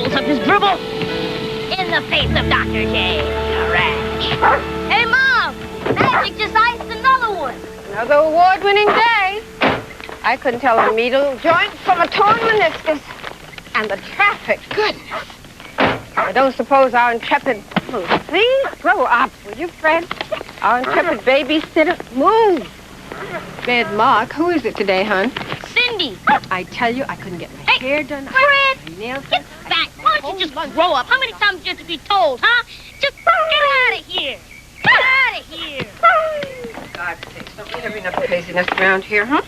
rolls up his dribble. In the face of Dr. J. Correct. Hey, Mom! Magic just iced another one. Another award-winning day. I couldn't tell a needle joint from a torn meniscus. And the traffic, goodness. I don't suppose our intrepid... Oh, please, grow up, will you, Fred? Our intrepid babysitter, move. Bed Mark, who is it today, hon? Cindy. I tell you, I couldn't get my hair done. Fred, my nails get done. back. Why don't you just grow up? How many times do you have to be told, huh? Just get out of here. Get out of here. For God's sake, don't we have enough craziness around here, huh?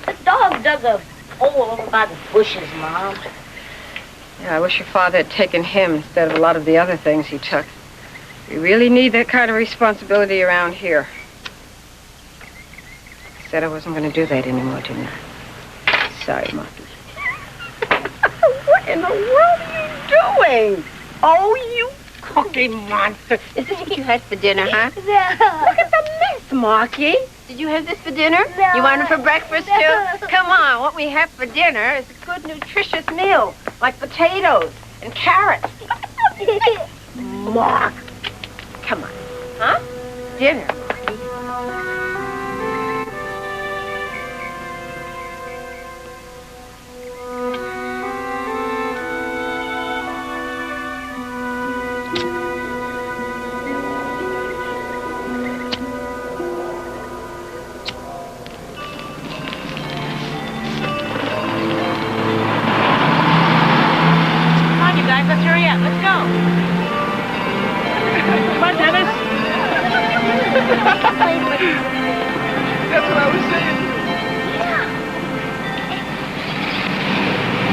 The dog dug a hole over by the bushes, Mom. Yeah, I wish your father had taken him instead of a lot of the other things he took. We really need that kind of responsibility around here. I said I wasn't going to do that anymore, didn't I? Sorry, Marky. What in the world are you doing? Oh, you cookie monster. Is this what you had for dinner, huh? No. Look at the mess, Marky. Did you have this for dinner? No. You want it for breakfast, No. too? Come on, what we have for dinner is a good, nutritious meal, like potatoes and carrots. Mark. Come on. Huh? Dinner. Let's hurry up. Let's go. Come on, Dennis. That's what I was saying.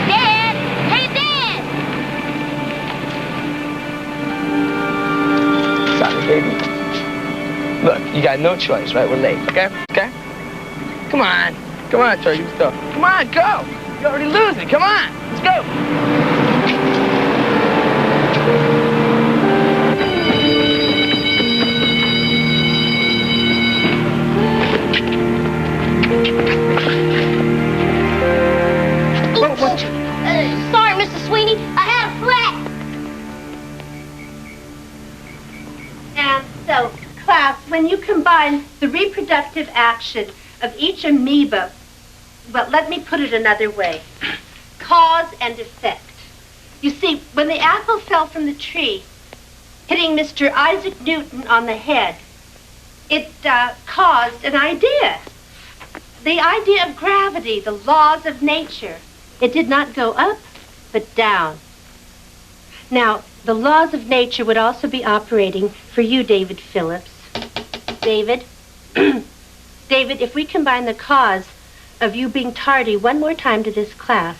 Dad! Hey, Dad! Sorry, baby. Look, you got no choice, right? We're late, okay? Okay? Come on. Come on, Charlie. Let's go. Come on, go. You're already losing. Come on. Let's go. Sorry, Mr. Sweeney. I had a flat. And so, class, when you combine the reproductive action of each amoeba, well, let me put it another way. Cause and effect. You see, when the apple fell from the tree, hitting Mr. Isaac Newton on the head, it caused an idea. The idea of gravity, the laws of nature. It did not go up, but down. Now, the laws of nature would also be operating for you, David Phillips. David? David, if we combine the cause of you being tardy one more time to this class,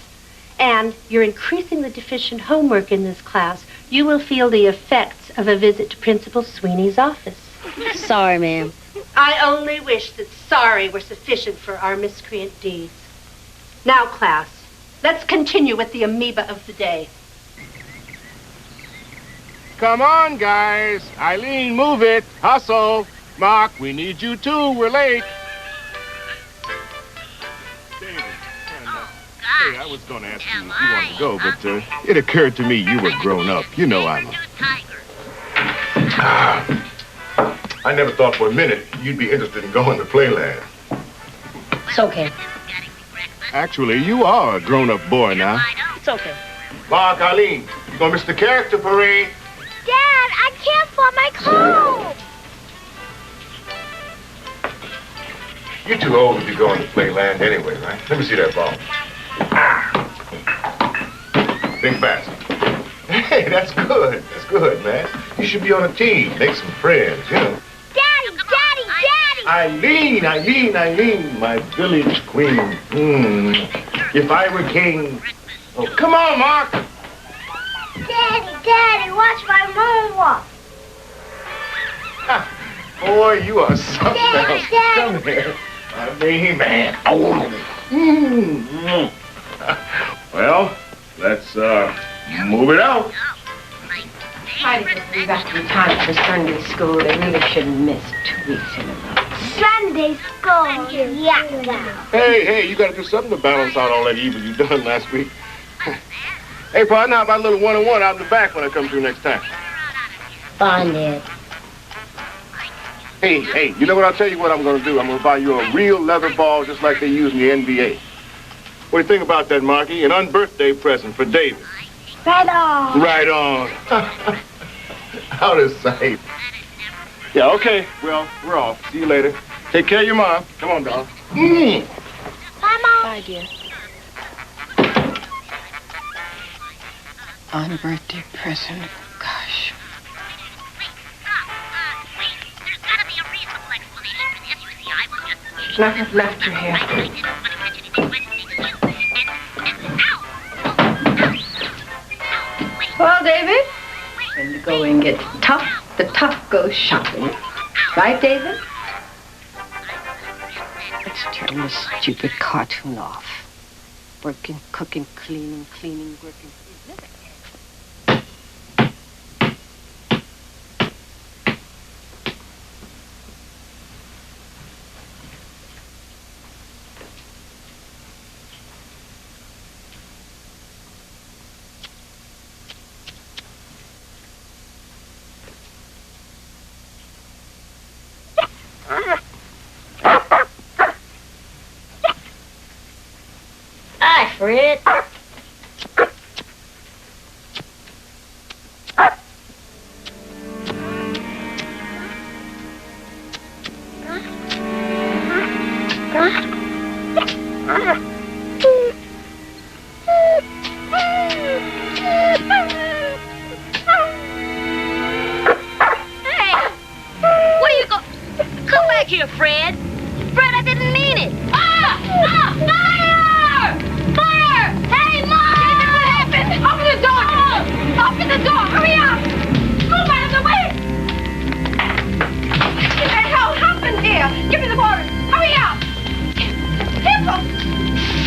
and you're increasing the deficient homework in this class, you will feel the effects of a visit to Principal Sweeney's office. Sorry, ma'am. I only wish that sorry were sufficient for our miscreant deeds. Now, class, let's continue with the amoeba of the day. Come on, guys. Eileen, move it. Hustle. Mark, we need you too. We're late. David, hey, I was going to ask you if you wanted to go, but it occurred to me you were grown up. You know I'm I never thought for a minute you'd be interested in going to Playland. It's okay. Actually, you are a grown-up boy now. It's okay. Mark, Eileen, you gonna miss the character parade? Dad, I can't find my comb. You're too old to be going to Playland anyway, right? Let me see that ball. Think fast. Hey, that's good. That's good, man. You should be on a team. Make some friends, you know. Daddy! Eileen, my village queen. If I were king... Oh, come on, Mark. Daddy, watch my moonwalk. Boy, you are something else. Daddy. Come here. Eileen, man. Well, let's, move it out. Try to get them back in time for Sunday school. They really shouldn't miss 2 weeks in a row. Sunday school. Yeah. Hey, you gotta do something to balance out all that evil you done last week. Hey, partner, how about a little one-on-one out in the back when I come through next time? Fine, Dad. Hey, you know what? I'll tell you what I'm going to do. I'm going to buy you a real leather ball just like they use in the NBA. What do you think about that, Marky? An unbirthday present for David. Right on. Right on. Out of sight. Yeah, okay. Well, we're off. See you later. Take care of your mom. Come on, darling. Bye, Mom. Bye, dear. Unbirthday present. Gosh. I have left her here. Well, David, when the going gets tough, the tough goes shopping. Right, David? Let's turn this stupid cartoon off. Working, cooking, cleaning, working. Hi, Fred. Here, Fred. Fred, I didn't mean it. Fire! Fire! Hey, Mom! What happened? Open the door! Open the door! Hurry up! Move out of the way! What the hell happened here? Give me the water. Hurry up! Careful!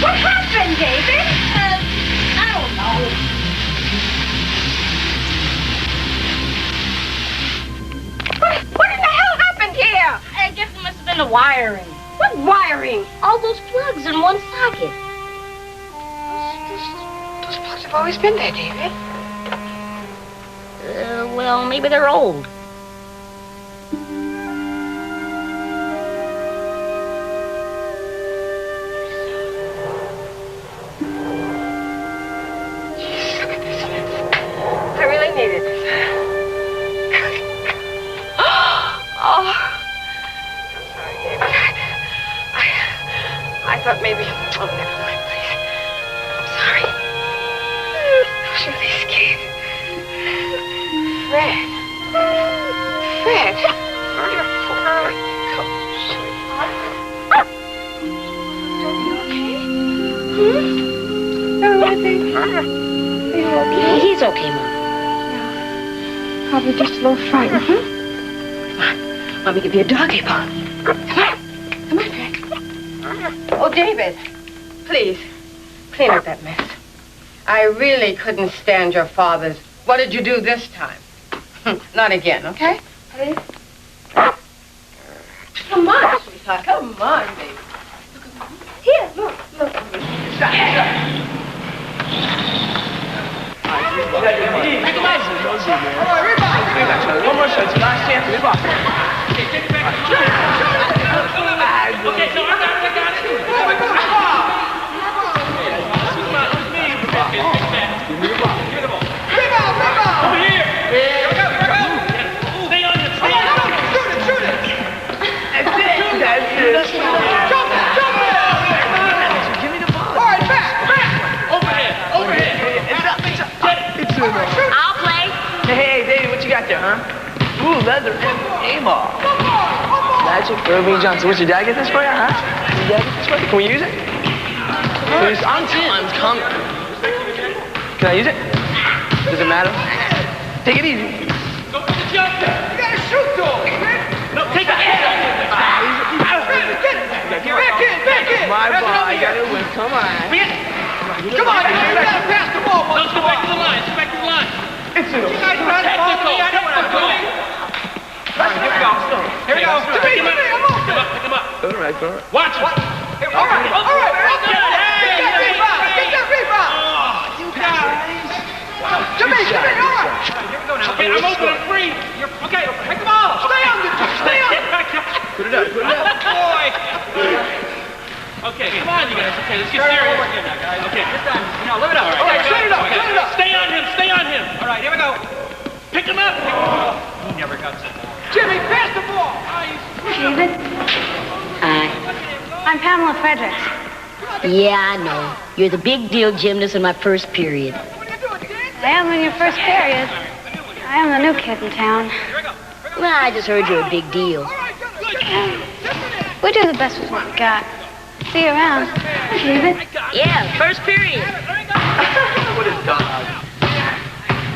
What happened, David? I don't know. What in the hell happened here? I guess it must have been the wiring. What wiring? All those plugs in one socket. Those plugs have always been there, David. Well, maybe they're old. Jeez, look at this mess. I really needed this. Oh. Sorry, David. I thought maybe... Oh, never mind, please. I'm sorry. I was really scared. Fred. You're poor. Come, sweetheart. Are you okay? Everything? Are you okay? He's okay, Mom. Yeah. Probably just a little frightened, Let me give you a doggy paw. Come on, Fred. Oh, David, please, clean up that mess. I really couldn't stand your father's. What did you do this time? Not again, okay? Please. Come on, sweetheart. Come on, baby. Here, look. Stop. One more shot. It's your last chance. Okay, so I got it. Over here. Stay on it. Shoot it. That's it. Jump it. Give me the ball. All right, back. Overhead. It's up. It's in there. I'll play. Hey, Davey, what you got there, huh? Ooh, leather and A-ball. Magic, Irving Johnson. What's your dad get this for you, huh? Your dad get this for you? Can we use it? Please, I'm coming. Can I use it? Does it matter? Take it easy. Go for the jump. You gotta shoot, though. No, take the head. Back in. My ball, I got it with. Come on. Come on, you gotta pass the ball. Let's go back to the line. It's in the Technical. Here we go. Pick him up. All right. Watch it. All right. Get that rebound. You guys. Okay, come on, you guys. Okay, let's get serious. Okay, this time, live it up. All right, set it up, set it up. Stay on him. All right, here we go. Pick him up. He never got the ball. Jimmy, pass the ball. David? Hi. I'm Pamela Fredericks. Yeah, I know. You're the big deal gymnast in my first period. I am in your first period. I am the new kid in town. Well, I just heard you're a big deal. We do the best with what we got. See you around. David? Yeah, first period. What is dog?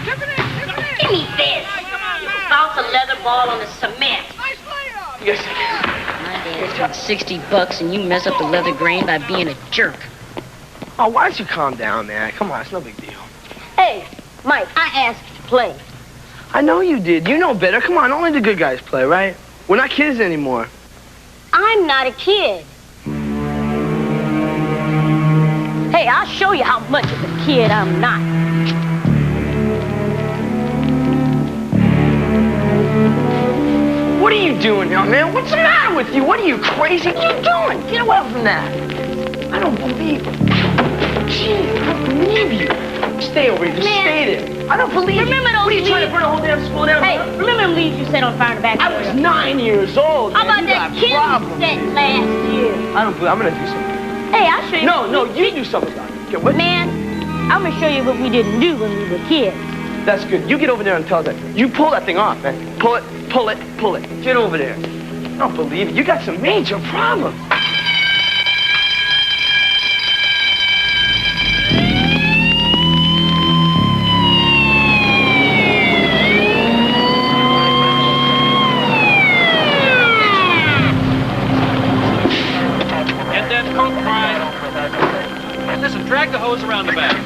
Give me this. Bounce a leather ball on the cement. Yes. My dad spent $60 and you mess up the leather grain by being a jerk. Oh, why don't you calm down, man? Come on, it's no big deal. Hey, Mike, I asked you to play. I know you did. You know better. Come on, only the good guys play, right? We're not kids anymore. I'm not a kid. Hey, I'll show you how much of a kid I'm not. What are you doing, young man? What's the matter with you? What are you, crazy? What are you doing? Get away from that. I don't believe it. Jeez, I don't believe you. Stay over here. Just stay there. I don't believe you. Remember those What are you leaves? trying to burn the whole damn school down? Hey, remember them leaves you set on fire in the back? I was 9 years old, man. How about You that got kid problems. set last year? I don't believe I'm gonna do something. Hey, I'll show you. No, you do something about it. Okay, what? Man, I'm gonna show you what we didn't do when we were kids. That's good. You get over there and tell that. You pull that thing off, man. Pull it, pull it, pull it. Get over there. I don't believe it. You got some major problems. Get that coat pried. And listen, drag the hose around the back.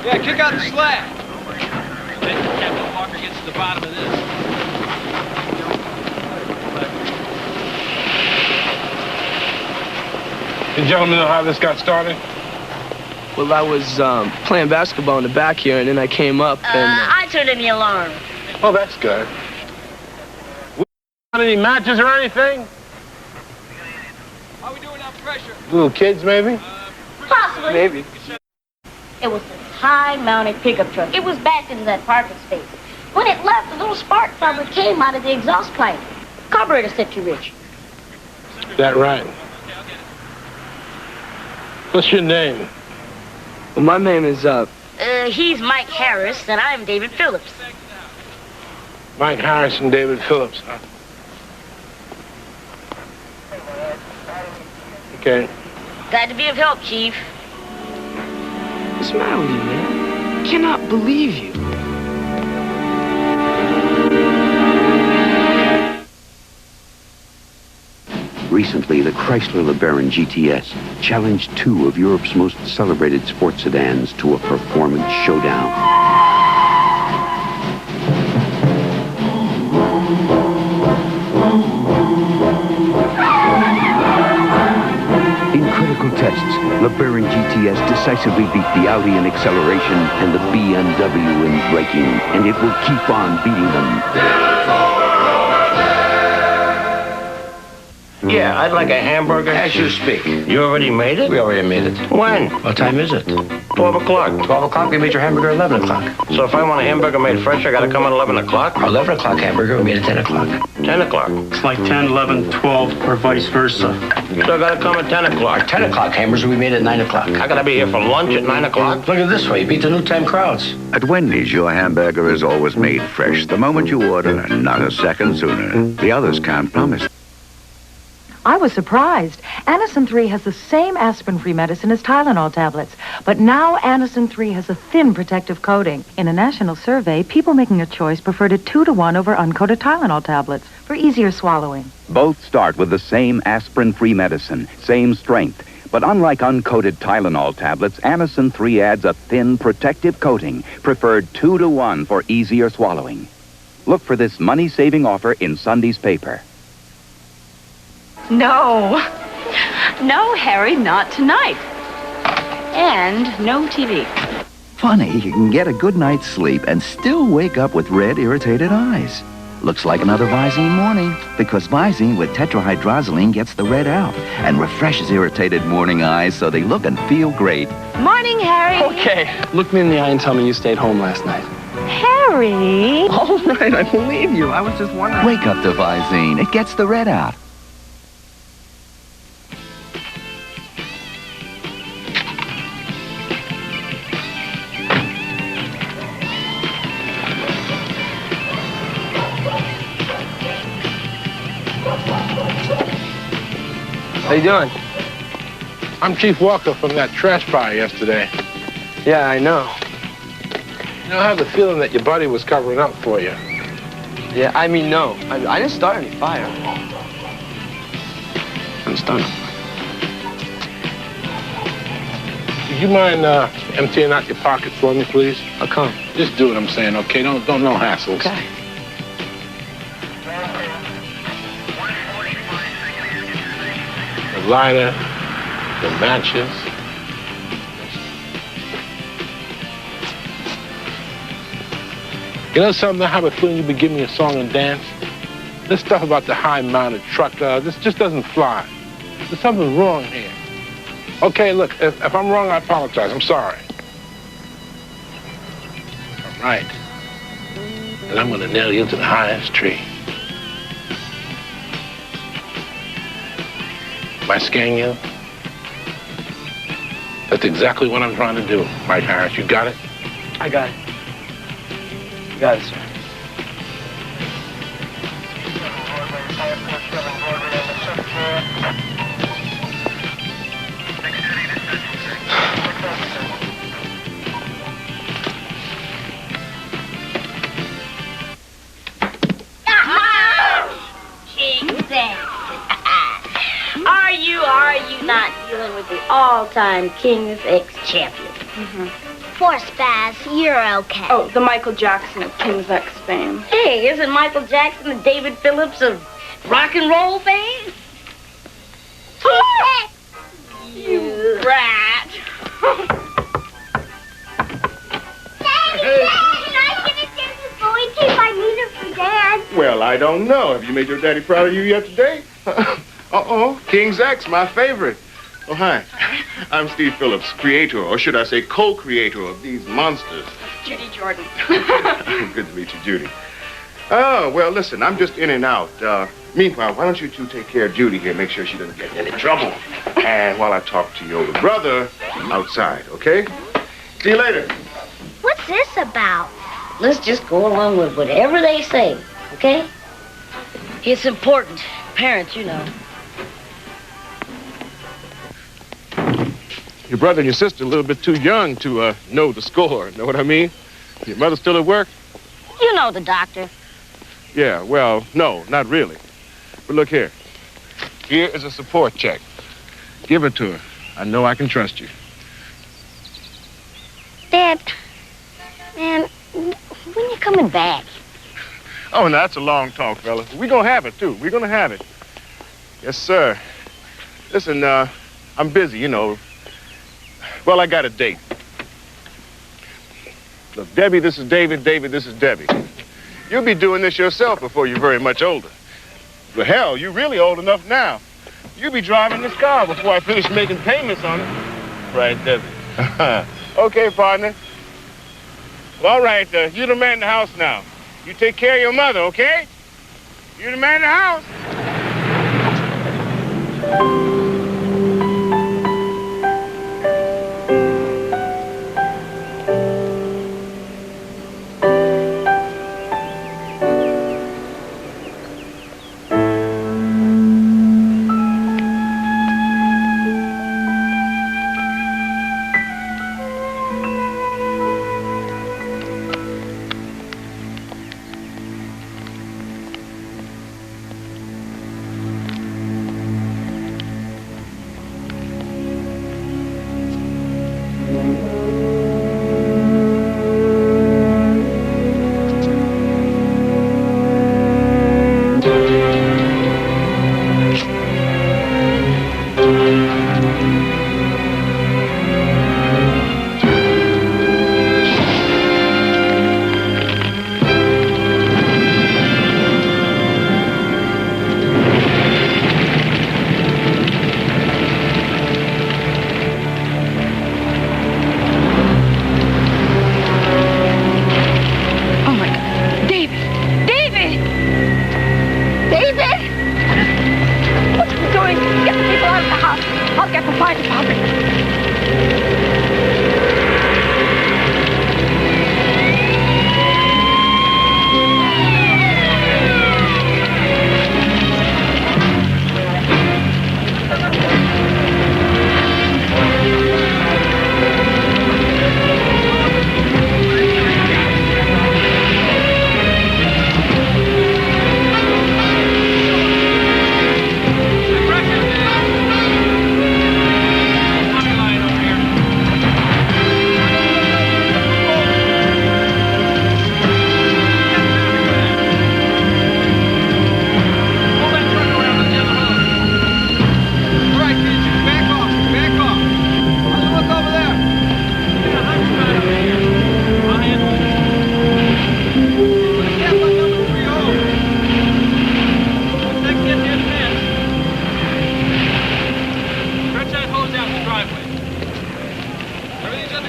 Yeah, kick out the slack. Then Captain Walker gets to the bottom of this. You gentlemen know how this got started? Well, I was playing basketball in the back here, and then I came up and... I turned in the alarm. Oh, that's good. Any matches or anything? How we doing on pressure? Little kids, maybe? Possibly. Maybe. It was a high-mounted pickup truck. It was backed into that parking space. When it left, a little spark probably came out of the exhaust pipe. Carburetor set too rich. That right. What's your name? Well, my name is, He's Mike Harris, and I'm David Phillips. Mike Harris and David Phillips, huh? Okay. Glad to be of help, Chief. What's the matter with you, man? I cannot believe you. Recently, the Chrysler LeBaron GTS challenged two of Europe's most celebrated sports sedans to a performance showdown. In critical tests, LeBaron GTS decisively beat the Audi in acceleration and the BMW in braking, and it will keep on beating them. Yeah, I'd like a hamburger. As you speak. You already made it? We already made it. When? What time is it? 12 o'clock. 12 o'clock? We made your hamburger 11 o'clock. So if I want a hamburger made fresh, I gotta come at 11 o'clock? Our 11 o'clock hamburger, we made at 10 o'clock. 10 o'clock? It's like 10, 11, 12, or vice versa. So I gotta come at 10 o'clock. 10 o'clock hamburger, we made at 9 o'clock. I gotta be here for lunch at 9 o'clock? Look at it this way, beat the new time crowds. At Wendy's, your hamburger is always made fresh the moment you order, and not a second sooner. The others can't promise. I was surprised. Anacin 3 has the same aspirin-free medicine as Tylenol tablets, but now Anacin 3 has a thin protective coating. In a national survey, people making a choice preferred it 2-to-1 over uncoated Tylenol tablets for easier swallowing. Both start with the same aspirin-free medicine, same strength. But unlike uncoated Tylenol tablets, Anacin 3 adds a thin protective coating, preferred 2-to-1 for easier swallowing. Look for this money-saving offer in Sunday's paper. No. No, Harry, not tonight. And no TV. Funny, you can get a good night's sleep and still wake up with red, irritated eyes. Looks like another Visine morning, because Visine with tetrahydrozoline gets the red out and refreshes irritated morning eyes so they look and feel great. Morning, Harry. Okay, look me in the eye and tell me you stayed home last night. Harry. All right, I believe you. I was just wondering. Wake up to Visine. It gets the red out. How you doing? I'm Chief Walker from that trash fire yesterday. Yeah, I know. You know, I have the feeling that your buddy was covering up for you. Yeah, I mean, no. I didn't start any fire. I'm stunned. Would you mind emptying out your pockets for me, please? I'll come. Just do what I'm saying, okay? Don't no hassles. Okay. The lighter, the matches. You know something? I have a feeling you'd be giving me a song and dance. This stuff about the high-mounted truck, this just doesn't fly. There's something wrong here. Okay, look, if I'm wrong, I apologize. I'm sorry. I'm right. And I'm going to nail you to the highest tree. Am I scaring you? That's exactly what I'm trying to do, Mike Harris. You got it? I got it. You got it, sir. Are you not dealing with the all-time King of X champion? Poor Spaz, you're okay. Oh, the Michael Jackson of King's X fame. Hey, isn't Michael Jackson the David Phillips of rock and roll fame? You rat. Well, I don't know. Have you made your daddy proud of you yet today? Uh-oh, King's X, my favorite. Oh, hi. I'm Steve Phillips, creator, or should I say co-creator of these monsters. Judy Jordan. Good to meet you, Judy. Oh, well, listen, I'm just in and out. Meanwhile, why don't you two take care of Judy here, make sure she doesn't get in any trouble. And while I talk to your older brother outside, okay? See you later. What's this about? Let's just go along with whatever they say, okay? It's important. Parents, you know. Your brother and your sister a little bit too young to know the score, know what I mean? Your mother still at work? You know the doctor. Yeah, well, no, not really. But look here. Here is a support check. Give it to her. I know I can trust you. Dad, man, when you coming back? Oh, now that's a long talk, fella. We're gonna have it, too. We're gonna have it. Yes, sir. Listen, I'm busy, you know. Well, I got a date. Look, Debbie, this is David. David, this is Debbie. You'll be doing this yourself before you're very much older. Well, hell, you're really old enough now. You'll be driving this car before I finish making payments on it. Right, Debbie. Okay, partner. Well, all right, you're the man in the house now. You take care of your mother, okay? You're the man in the house.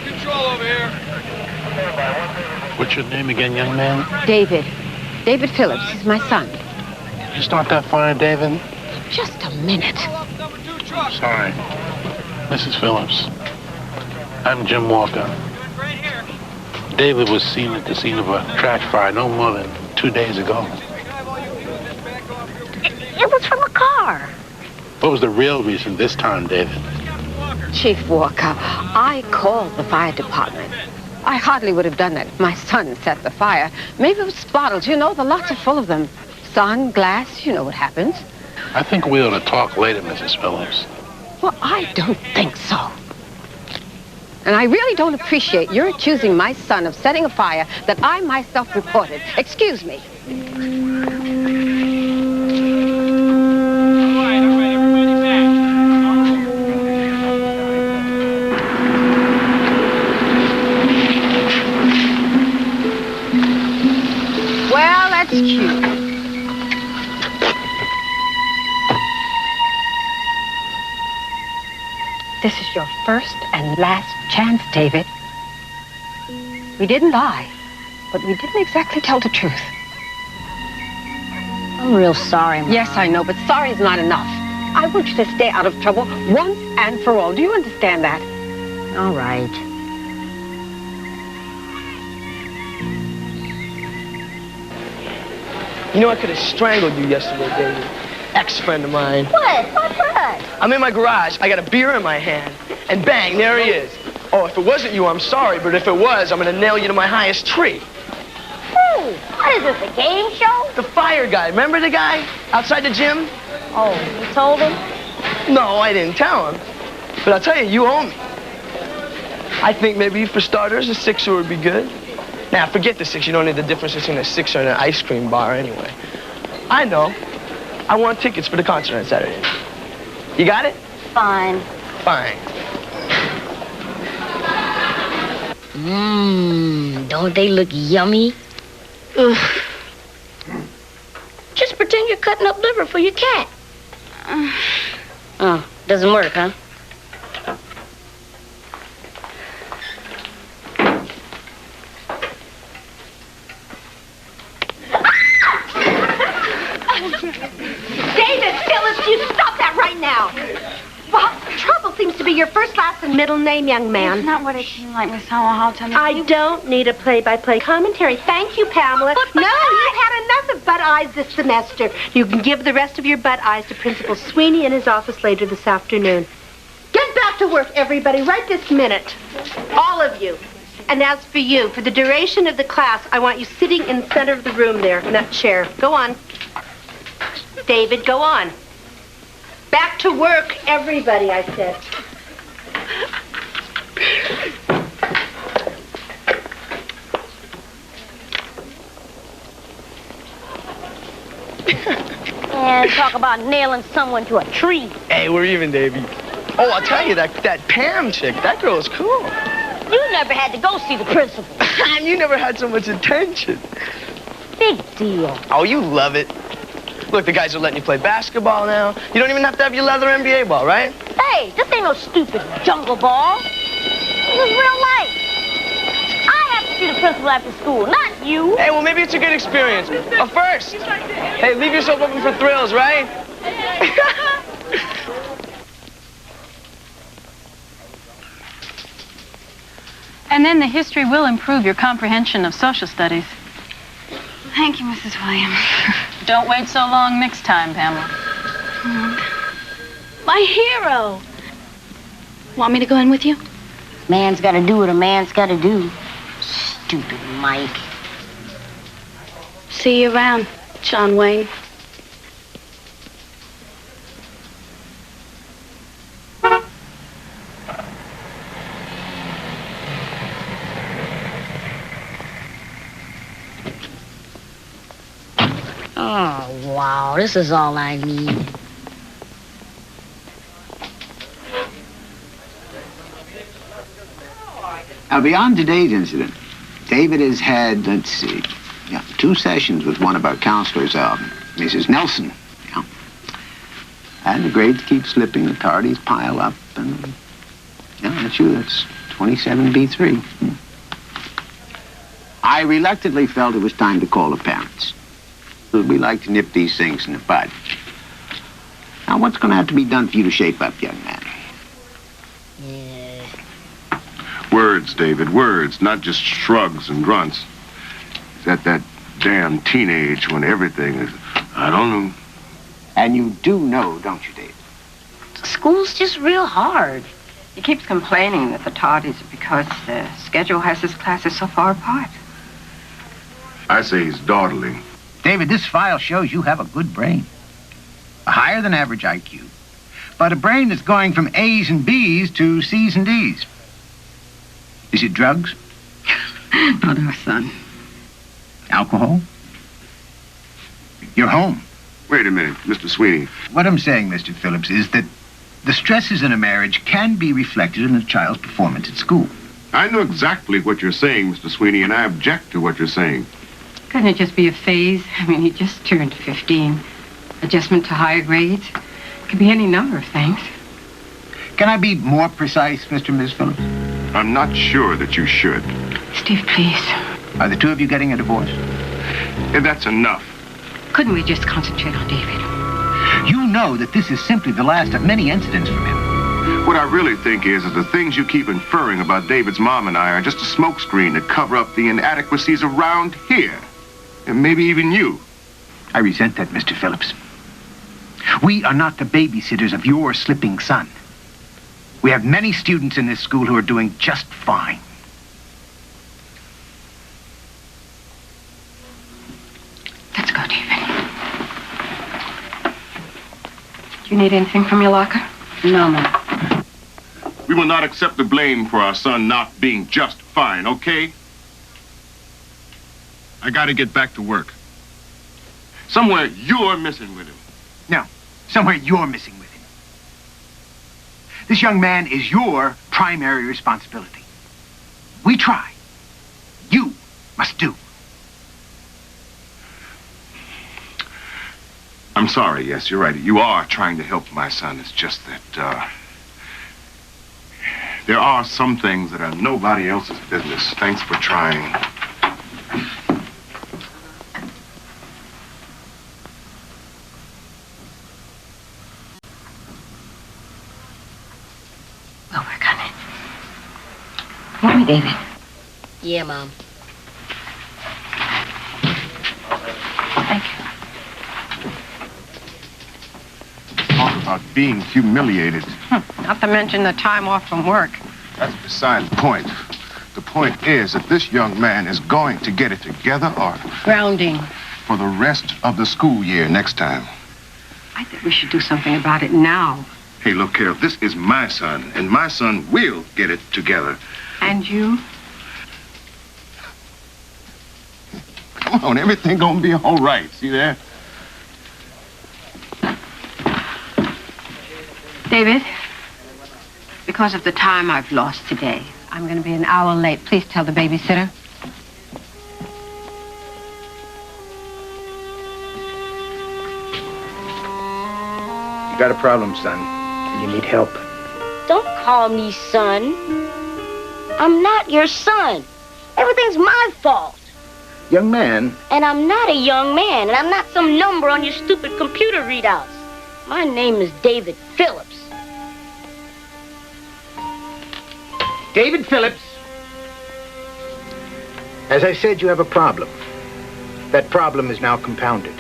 Under control over here. What's your name again, young man? David. David Phillips. He's my son. You start that fire, David? Just a minute. Sorry. Mrs. Phillips. I'm Jim Walker. David was seen at the scene of a trash fire no more than 2 days ago. It was from a car. What was the real reason this time, David? Chief Walker, I called the fire department. I hardly would have done it. My son set the fire. Maybe it was bottles. You know, the lots are full of them. Sun, glass, you know what happens. I think we ought to talk later, Mrs. Phillips. Well, I don't think so. And I really don't appreciate your accusing my son of setting a fire that I myself reported. Excuse me. Well, that's cute. This is your first and last chance, David. We didn't lie, but we didn't exactly tell the truth. I'm real sorry, Mom. Yes, I know, but sorry is not enough. I want you to stay out of trouble once and for all. Do you understand that? All right. You know, I could have strangled you yesterday, David. Ex-friend of mine. What? What? I'm in my garage. I got a beer in my hand. And bang, there he is. Oh, if it wasn't you, I'm sorry. But if it was, I'm going to nail you to my highest tree. Who? What is this, a game show? The fire guy. Remember the guy outside the gym? Oh, you told him? No, I didn't tell him. But I'll tell you, you owe me. I think maybe for starters, a sixer would be good. Now, forget the six. You don't need the difference between a sixer and an ice cream bar anyway. I know. I want tickets for the concert on Saturday. You got it? Fine. Fine. Don't they look yummy? Ugh. Just pretend you're cutting up liver for your cat. Oh, doesn't work, huh? David Phillips, you stop that right now. Well, trouble seems to be your first, last, and middle name, young man. It's not what it seemed like, Miss Howell. Tell me. I don't need a play-by-play commentary. Thank you, Pamela. No, you've had enough of butt eyes this semester. You can give the rest of your butt eyes to Principal Sweeney in his office later this afternoon. Get back to work, everybody, right this minute. All of you. And as for you, for the duration of the class, I want you sitting in the center of the room there, in that chair. Go on. David, go on. Back to work, everybody, I said. And talk about nailing someone to a tree. Hey, we're even, Davey. Oh, I'll tell you, that Pam chick, that girl is cool. You never had to go see the principal. And you never had so much attention. Big deal. Oh, you love it. Look, the guys are letting you play basketball now. You don't even have to have your leather NBA ball, right? Hey, this ain't no stupid jungle ball. This is real life. I have to see the principal after school, not you. Hey, well, maybe it's a good experience. A first. Hey, leave yourself open for thrills, right? And then the history will improve your comprehension of social studies. Thank you, Mrs. Williams. Don't wait so long next time, Pamela. My hero. Want me to go in with you? Man's gotta do what a man's gotta do. Stupid Mike. See you around, John Wayne. Oh, wow, this is all I need. Now, beyond today's incident, David has had, let's see, 2 sessions with one of our counselors, Mrs. Nelson. And the grades keep slipping, the tardies pile up, and No, that's you. That's 27B3. I reluctantly felt it was time to call the parents. We like to nip these things in the bud. Now, what's going to have to be done for you to shape up, young man? Words, David, words, not just shrugs and grunts. It's at that damn teenage when everything is, I don't know. And you do know, don't you, David? School's just real hard. He keeps complaining that the tardies are because the schedule has his classes so far apart. I say he's dawdling. David, this file shows you have a good brain. A higher than average IQ. But a brain that's going from A's and B's to C's and D's. Is it drugs? Not our son. Alcohol? You're home. Wait a minute, Mr. Sweeney. What I'm saying, Mr. Phillips, is that the stresses in a marriage can be reflected in a child's performance at school. I know exactly what you're saying, Mr. Sweeney, and I object to what you're saying. Couldn't it just be a phase? I mean, he just turned 15. Adjustment to higher grades. It could be any number of things. Can I be more precise, Mr. and Ms. Phillips? I'm not sure that you should. Steve, please. Are the two of you getting a divorce? And that's enough. Couldn't we just concentrate on David? You know that this is simply the last of many incidents from him. What I really think is that the things you keep inferring about David's mom and I are just a smokescreen to cover up the inadequacies around here. And maybe even you. I resent that, Mr. Phillips. We are not the babysitters of your slipping son. We have many students in this school who are doing just fine. Let's go, David. Do you need anything from your locker? No, ma'am. We will not accept the blame for our son not being just fine, okay? I gotta get back to work. Somewhere you're missing with him. No, somewhere you're missing with him. This young man is your primary responsibility. We try. You must do. I'm sorry, yes, you're right. You are trying to help my son. It's just that, there are some things that are nobody else's business. Thanks for trying. We'll work on it. Want me, David? Yeah, Mom. Thank you. Talk about being humiliated. Not to mention the time off from work. That's beside the point. The point is that this young man is going to get it together or... Grounding. For the rest of the school year next time. I think we should do something about it now. Hey, look, Carol, this is my son, and my son will get it together. And you? Come on, everything gonna be all right. See there? David, because of the time I've lost today, I'm going to be an hour late. Please tell the babysitter. You got a problem, son. You need help. Don't call me son. I'm not your son. Everything's my fault. Young man. And I'm not a young man, and I'm not some number on your stupid computer readouts. My name is David Phillips. David Phillips. As I said, you have a problem. That problem is now compounded.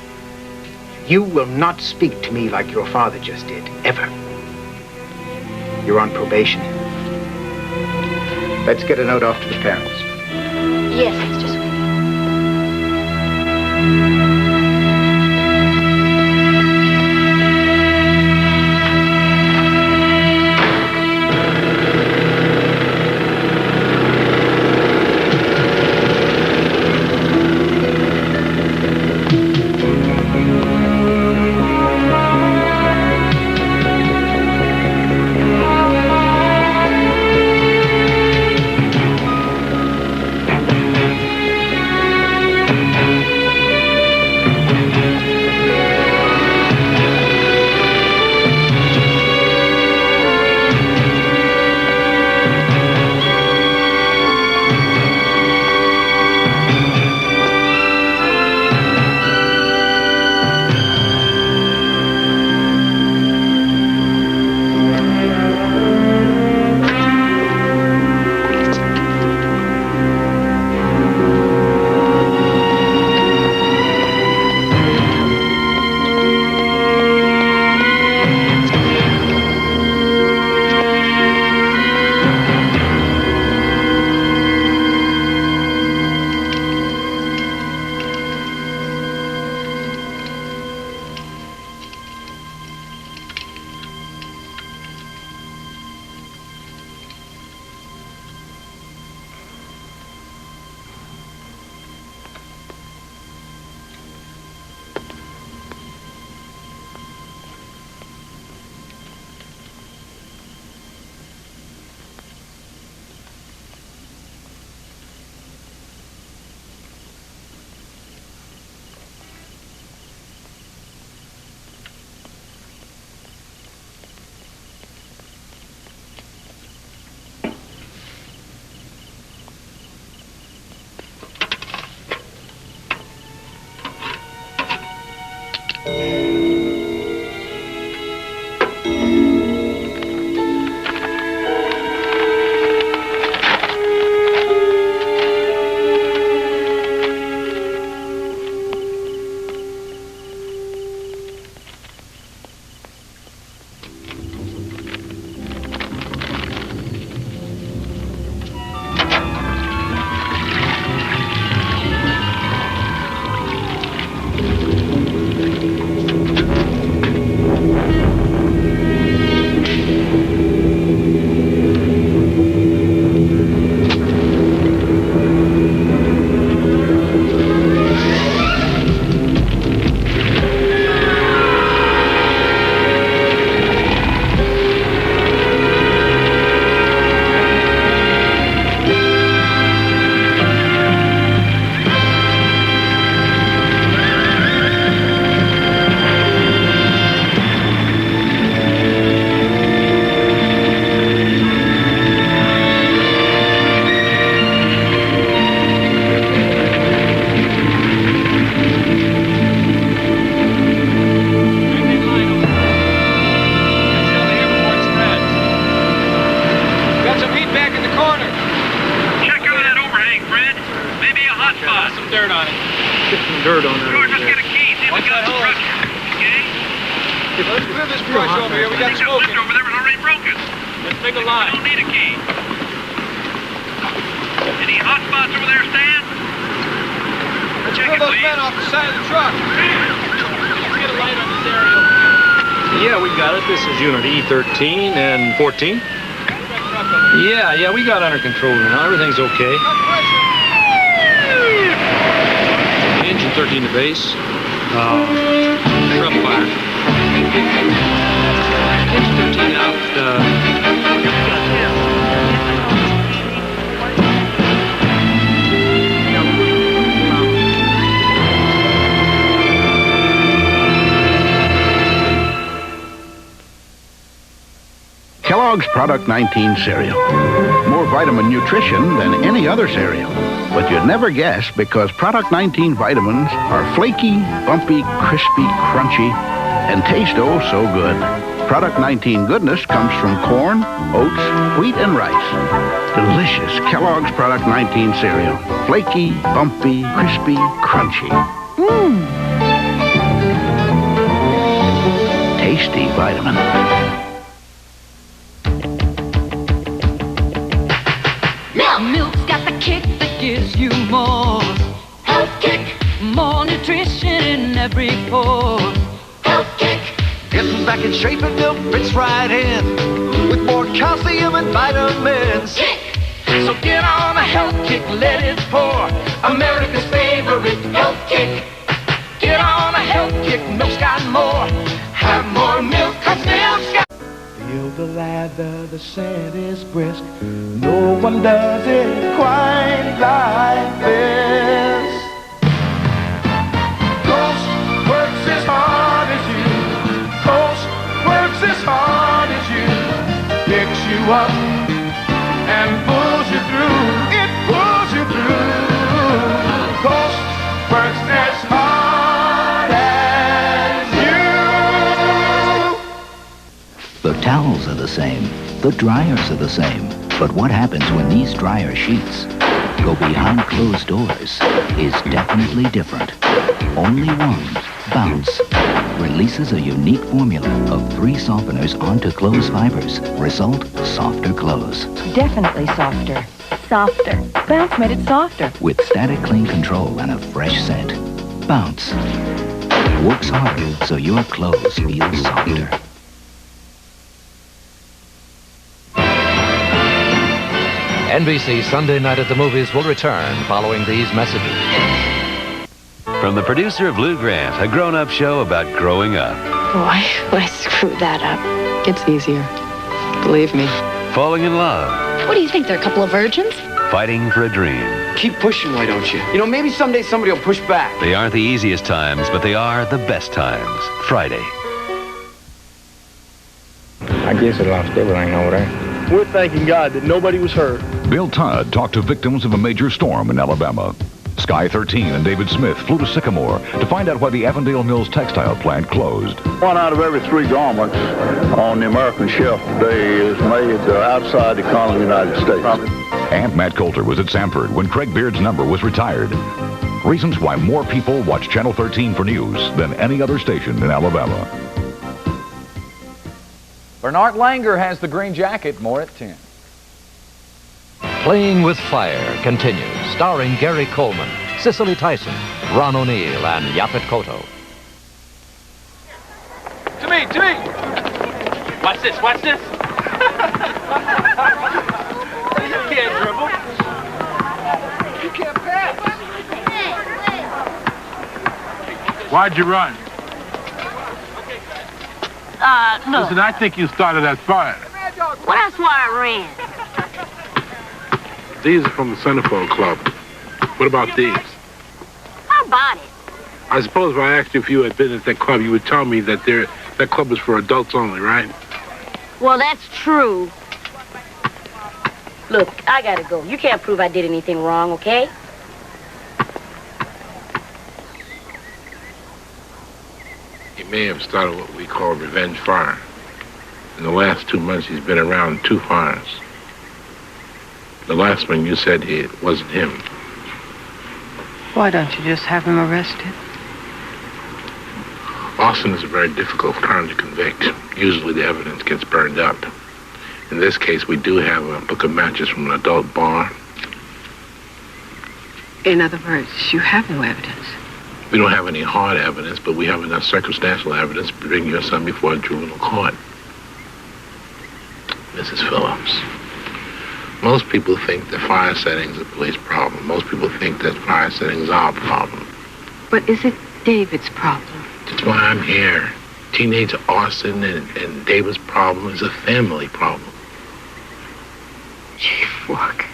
You will not speak to me like your father just did, ever. You're on probation. Let's get a note off to the parents. Yes, Mr. Sweeney. E13 and 14? Yeah, we got under control now. Everything's okay. Engine 13 to base. Shrub fire. Engine 13 out. Kellogg's Product 19 cereal. More vitamin nutrition than any other cereal. But you'd never guess because Product 19 vitamins are flaky, bumpy, crispy, crunchy, and taste oh so good. Product 19 goodness comes from corn, oats, wheat, and rice. Delicious Kellogg's Product 19 cereal. Flaky, bumpy, crispy, crunchy. Tasty vitamin. Milk's got the kick that gives you more health kick, more nutrition in every pore. Health kick. Getting back in shape and milk fits right in with more calcium and vitamins. Kick. So get on a health kick, let it pour. America's favorite health kick. Get on a health kick, milk's got more. Have more milk, 'cause milk's got. Feel the lather, the scent is brisk. No one does it quite like this. Ghost works as hard as you. Ghost works as hard as you. Picks you up and pulls you through. It pulls you through. Ghost works as hard as you. The towels are the same. The dryers are the same. But what happens when these dryer sheets go behind closed doors is definitely different. Only one, Bounce, releases a unique formula of 3 softeners onto clothes fibers. Result, softer clothes. Definitely softer. Softer. Bounce made it softer. With static clean control and a fresh scent. Bounce works harder so your clothes feel softer. NBC Sunday Night at the Movies will return following these messages. From the producer of Lou Grant, a grown-up show about growing up. Boy, I screwed that up. It's easier. Believe me. Falling in love. What do you think? They're a couple of virgins? Fighting for a dream. Keep pushing, why don't you? You know, maybe someday somebody will push back. They aren't the easiest times, but they are the best times. Friday. I guess I lost everything over there. We're thanking God that nobody was hurt. Bill Todd talked to victims of a major storm in Alabama. Sky 13 and David Smith flew to Sycamore to find out why the Avondale Mills textile plant closed. 1 out of every 3 garments on the American shelf today is made outside the continental United States. And Matt Coulter was at Sanford when Craig Beard's number was retired. Reasons why more people watch Channel 13 for news than any other station in Alabama. Bernard Langer has the green jacket. More at 10. Playing with Fire continues, starring Gary Coleman, Cicely Tyson, Ron O'Neill, and Yaphet Kotto. To me! Watch this! You can't dribble. You can't pass. Why'd you run? Look. Listen, I think you started that fire. Well, that's why I ran. These are from the Centerfold Club. What about these? How about it? I suppose if I asked you if you had been at that club, you would tell me that that club is for adults only, right? Well, that's true. Look, I gotta go. You can't prove I did anything wrong, okay? He may have started what we call revenge fire. In the last 2 months, he's been around 2 fires. The last one you said it wasn't him. Why don't you just have him arrested? Arson is a very difficult crime to convict. Usually the evidence gets burned up. In this case, we do have a book of matches from an adult bar. In other words, you have no evidence. We don't have any hard evidence, but we have enough circumstantial evidence to bring your son before a juvenile court. Mrs. Phillips, most people think that fire settings are a police problem. Most people think that fire settings are a problem. But is it David's problem? That's why I'm here. Teenage arson and David's problem is a family problem. Chief Walker.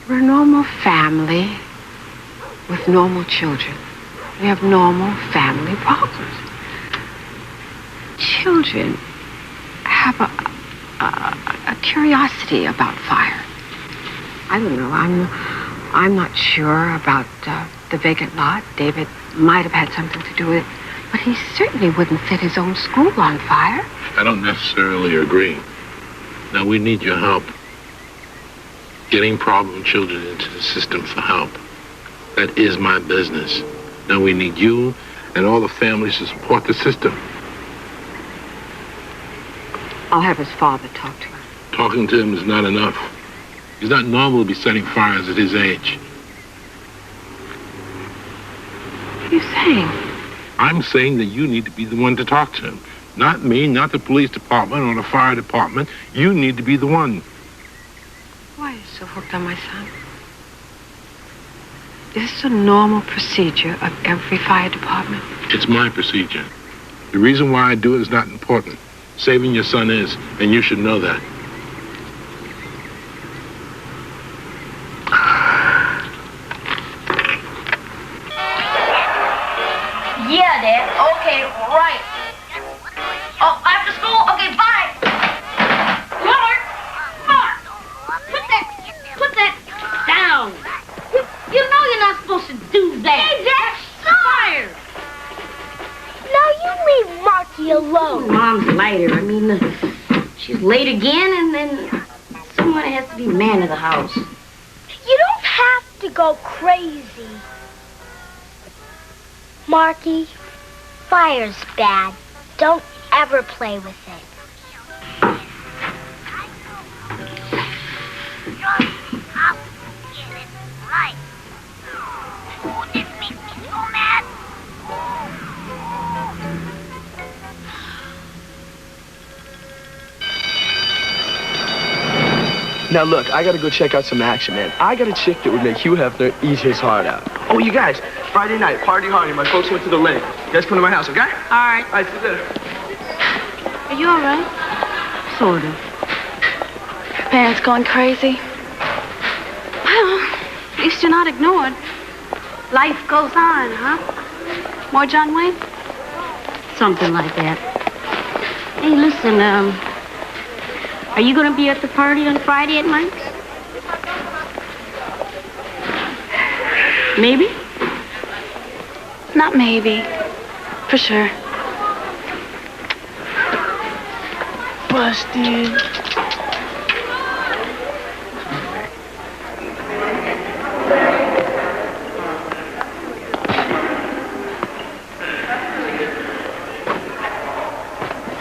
We're a normal family with normal children. We have normal family problems. Children have a curiosity about fire. I don't know. I'm not sure about the vacant lot. David might have had something to do with it, but he certainly wouldn't set his own school on fire. I don't necessarily agree. Now, we need your help. Getting problem children into the system for help. That is my business. Now we need you and all the families to support the system. I'll have his father talk to him. Talking to him is not enough. He's not normal to be setting fires at his age. What are you saying? I'm saying that you need to be the one to talk to him. Not me, not the police department or the fire department. You need to be the one. Why are you so hooked on my son? Is this a normal procedure of every fire department? It's my procedure. The reason why I do it is not important. Saving your son is, and you should know that. Yeah, Dad. Okay, right. Oh, after school? Okay, bye. Mark! Put that down. You know you're not supposed to do that. Hey, that's fire. Now you leave Marky alone. Mom's lighter. I mean, she's late again, and then someone has to be the man of the house. You don't have to go crazy. Marky, fire's bad. Don't ever play with it. Now look, I gotta go check out some action, man. I got a chick that would make Hugh Hefner eat his heart out. Oh, you guys, Friday night, party hardy. My folks went to the lake. You guys come to my house, okay? All right. All right, see you later. Are you all right? Sort of. Parents going crazy? Well, at least you're not ignored. Life goes on, huh? More John Wayne? Something like that. Hey, listen, are you gonna be at the party on Friday at Mike's? Maybe? Not maybe. For sure. Busted.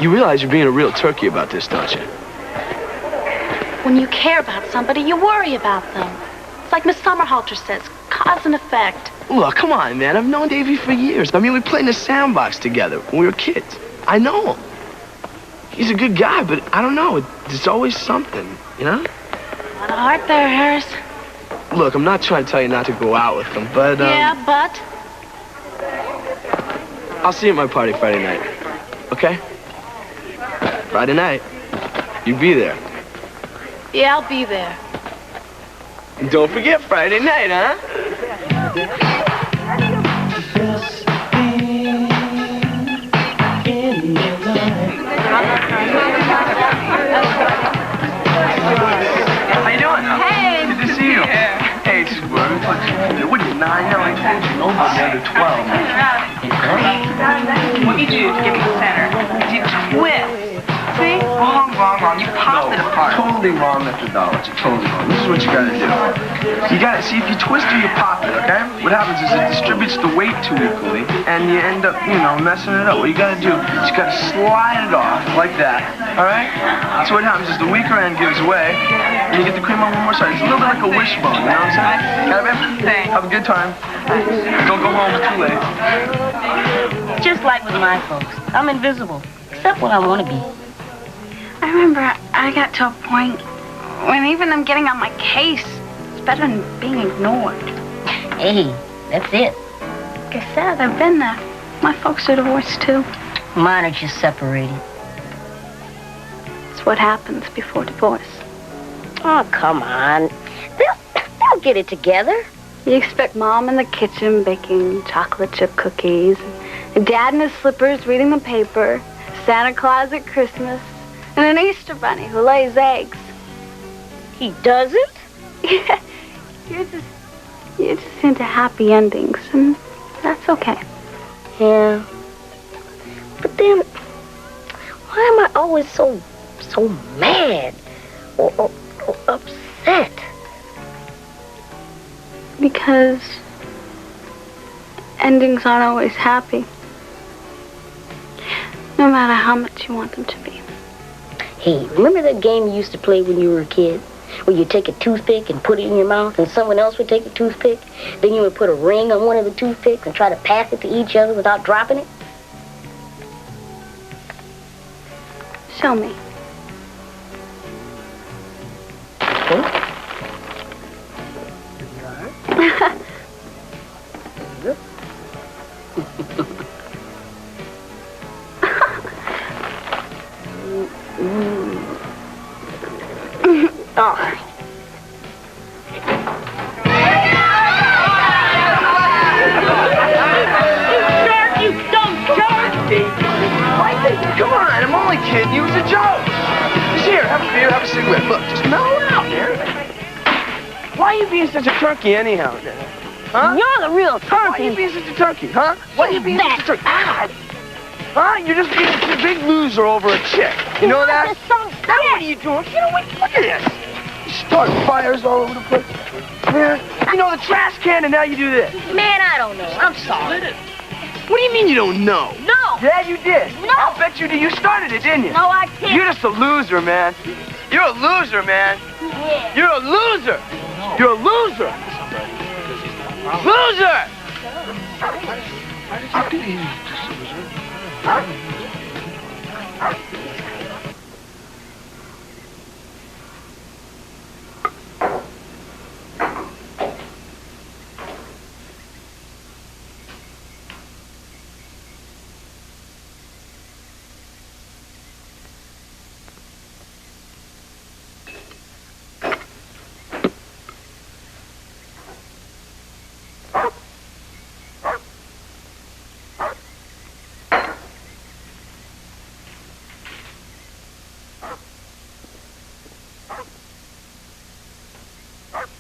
You realize you're being a real turkey about this, don't you? When you care about somebody, you worry about them. It's like Miss Summerhalter says, cause and effect. Look, come on, man. I've known Davey for years. I mean, we played in the sandbox together when we were kids. I know him. He's a good guy, but I don't know. There's always something, you know? A lot of heart there, Harris. Look, I'm not trying to tell you not to go out with him, but, Yeah, but? I'll see you at my party Friday night, okay? Friday night. You be there. Yeah, I'll be there. And don't forget Friday night, huh? How you doing? Hey. Good to see you. Hey, Squirt. What are you, 9 now? I told you. Oh, I'm under 12. What you do to get to the center is you twist. See? Wrong. You pop it apart. Totally wrong methodology. Totally wrong. This is what you gotta do. You gotta see if you twist or you pop it, okay? What happens is it distributes the weight too equally, and you end up, messing it up. What you gotta do is you gotta slide it off like that, all right? So what happens is the weaker end gives way, and you get the cream on one more side. It's a little bit like a wishbone, you know what I'm saying? Got it, babe? Have a good time. Don't go home, it's too late. Just like with my folks. I'm invisible, except when I want to be. I remember I got to a point when even them getting on my case is better than being ignored. Hey, that's it. Like I said, I've been there. My folks are divorced too. Mine are just separated. It's what happens before divorce. Oh, come on. They'll get it together. You expect Mom in the kitchen baking chocolate chip cookies, and Dad in his slippers reading the paper, Santa Claus at Christmas, and an Easter bunny who lays eggs. He doesn't? Yeah. You're just into happy endings, and that's okay. Yeah. But then, why am I always so mad or upset? Because endings aren't always happy. No matter how much you want them to be. Hey, remember that game you used to play when you were a kid? Where you take a toothpick and put it in your mouth, and someone else would take a toothpick? Then you would put a ring on one of the toothpicks and try to pass it to each other without dropping it? Show me. All right. You dumb jerk! Come on, I'm only kidding you. It was a joke. Just here, have a beer, have a cigarette. Look, just mellow out, man. Why are you being such a turkey anyhow, man? Huh? You're the real turkey. Why are you being such a turkey, huh? Why are you being such a turkey? Huh? You're just being a big loser over a chick. You know that? Now what are you doing? You know what? Look at this. You start fires all over the place. Man, you know the trash can, and now you do this. Man, I don't know. I'm sorry. What do you mean you don't know? No. Yeah, you did. No. I'll bet you did. You started it, didn't you? No, I can't. You're just a loser, man. You're a loser, man. Yeah. You're a loser. You're a loser. Loser!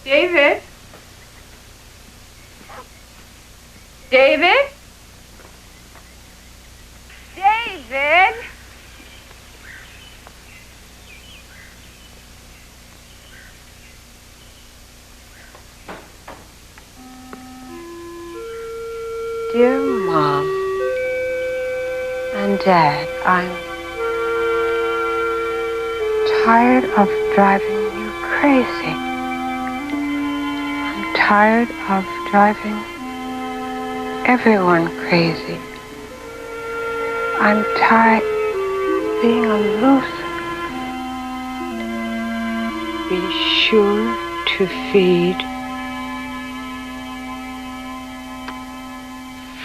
David? David? David? Dear Mom and Dad, I'm tired of driving you crazy. I'm tired of driving everyone crazy. I'm tired of being aloof. Be sure to feed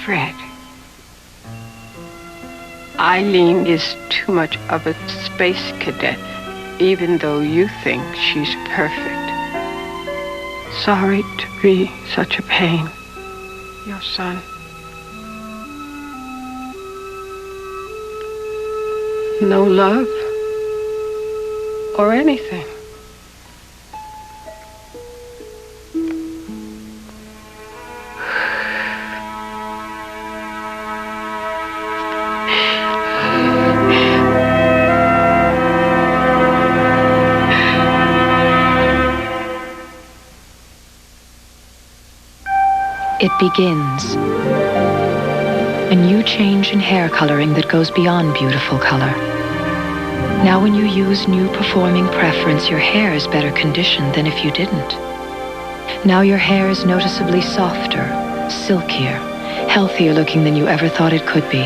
Fred. Eileen is too much of a space cadet, even though you think she's perfect. Sorry to be such a pain. Your son. No love or anything. It begins. A new change in hair coloring that goes beyond beautiful color. Now when you use new performing preference, your hair is better conditioned than if you didn't. Now your hair is noticeably softer, silkier, healthier looking than you ever thought it could be.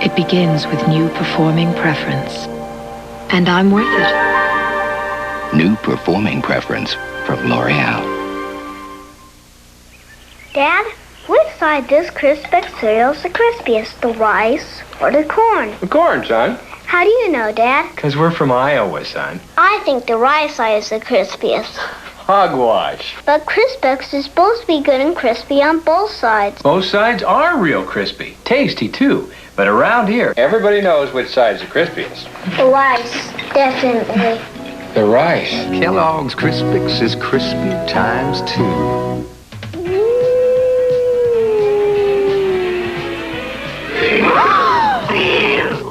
It begins with new performing preference. And I'm worth it. New performing preference from L'Oreal. Dad, which side does Crispix cereal's the crispiest, the rice or the corn? The corn, son. How do you know, Dad? Because we're from Iowa, son. I think the rice side is the crispiest. Hogwash. But Crispix is supposed to be good and crispy on both sides. Both sides are real crispy. Tasty, too. But around here, everybody knows which side's the crispiest. The rice, definitely. The rice. Kellogg's Crispix is crispy times 2.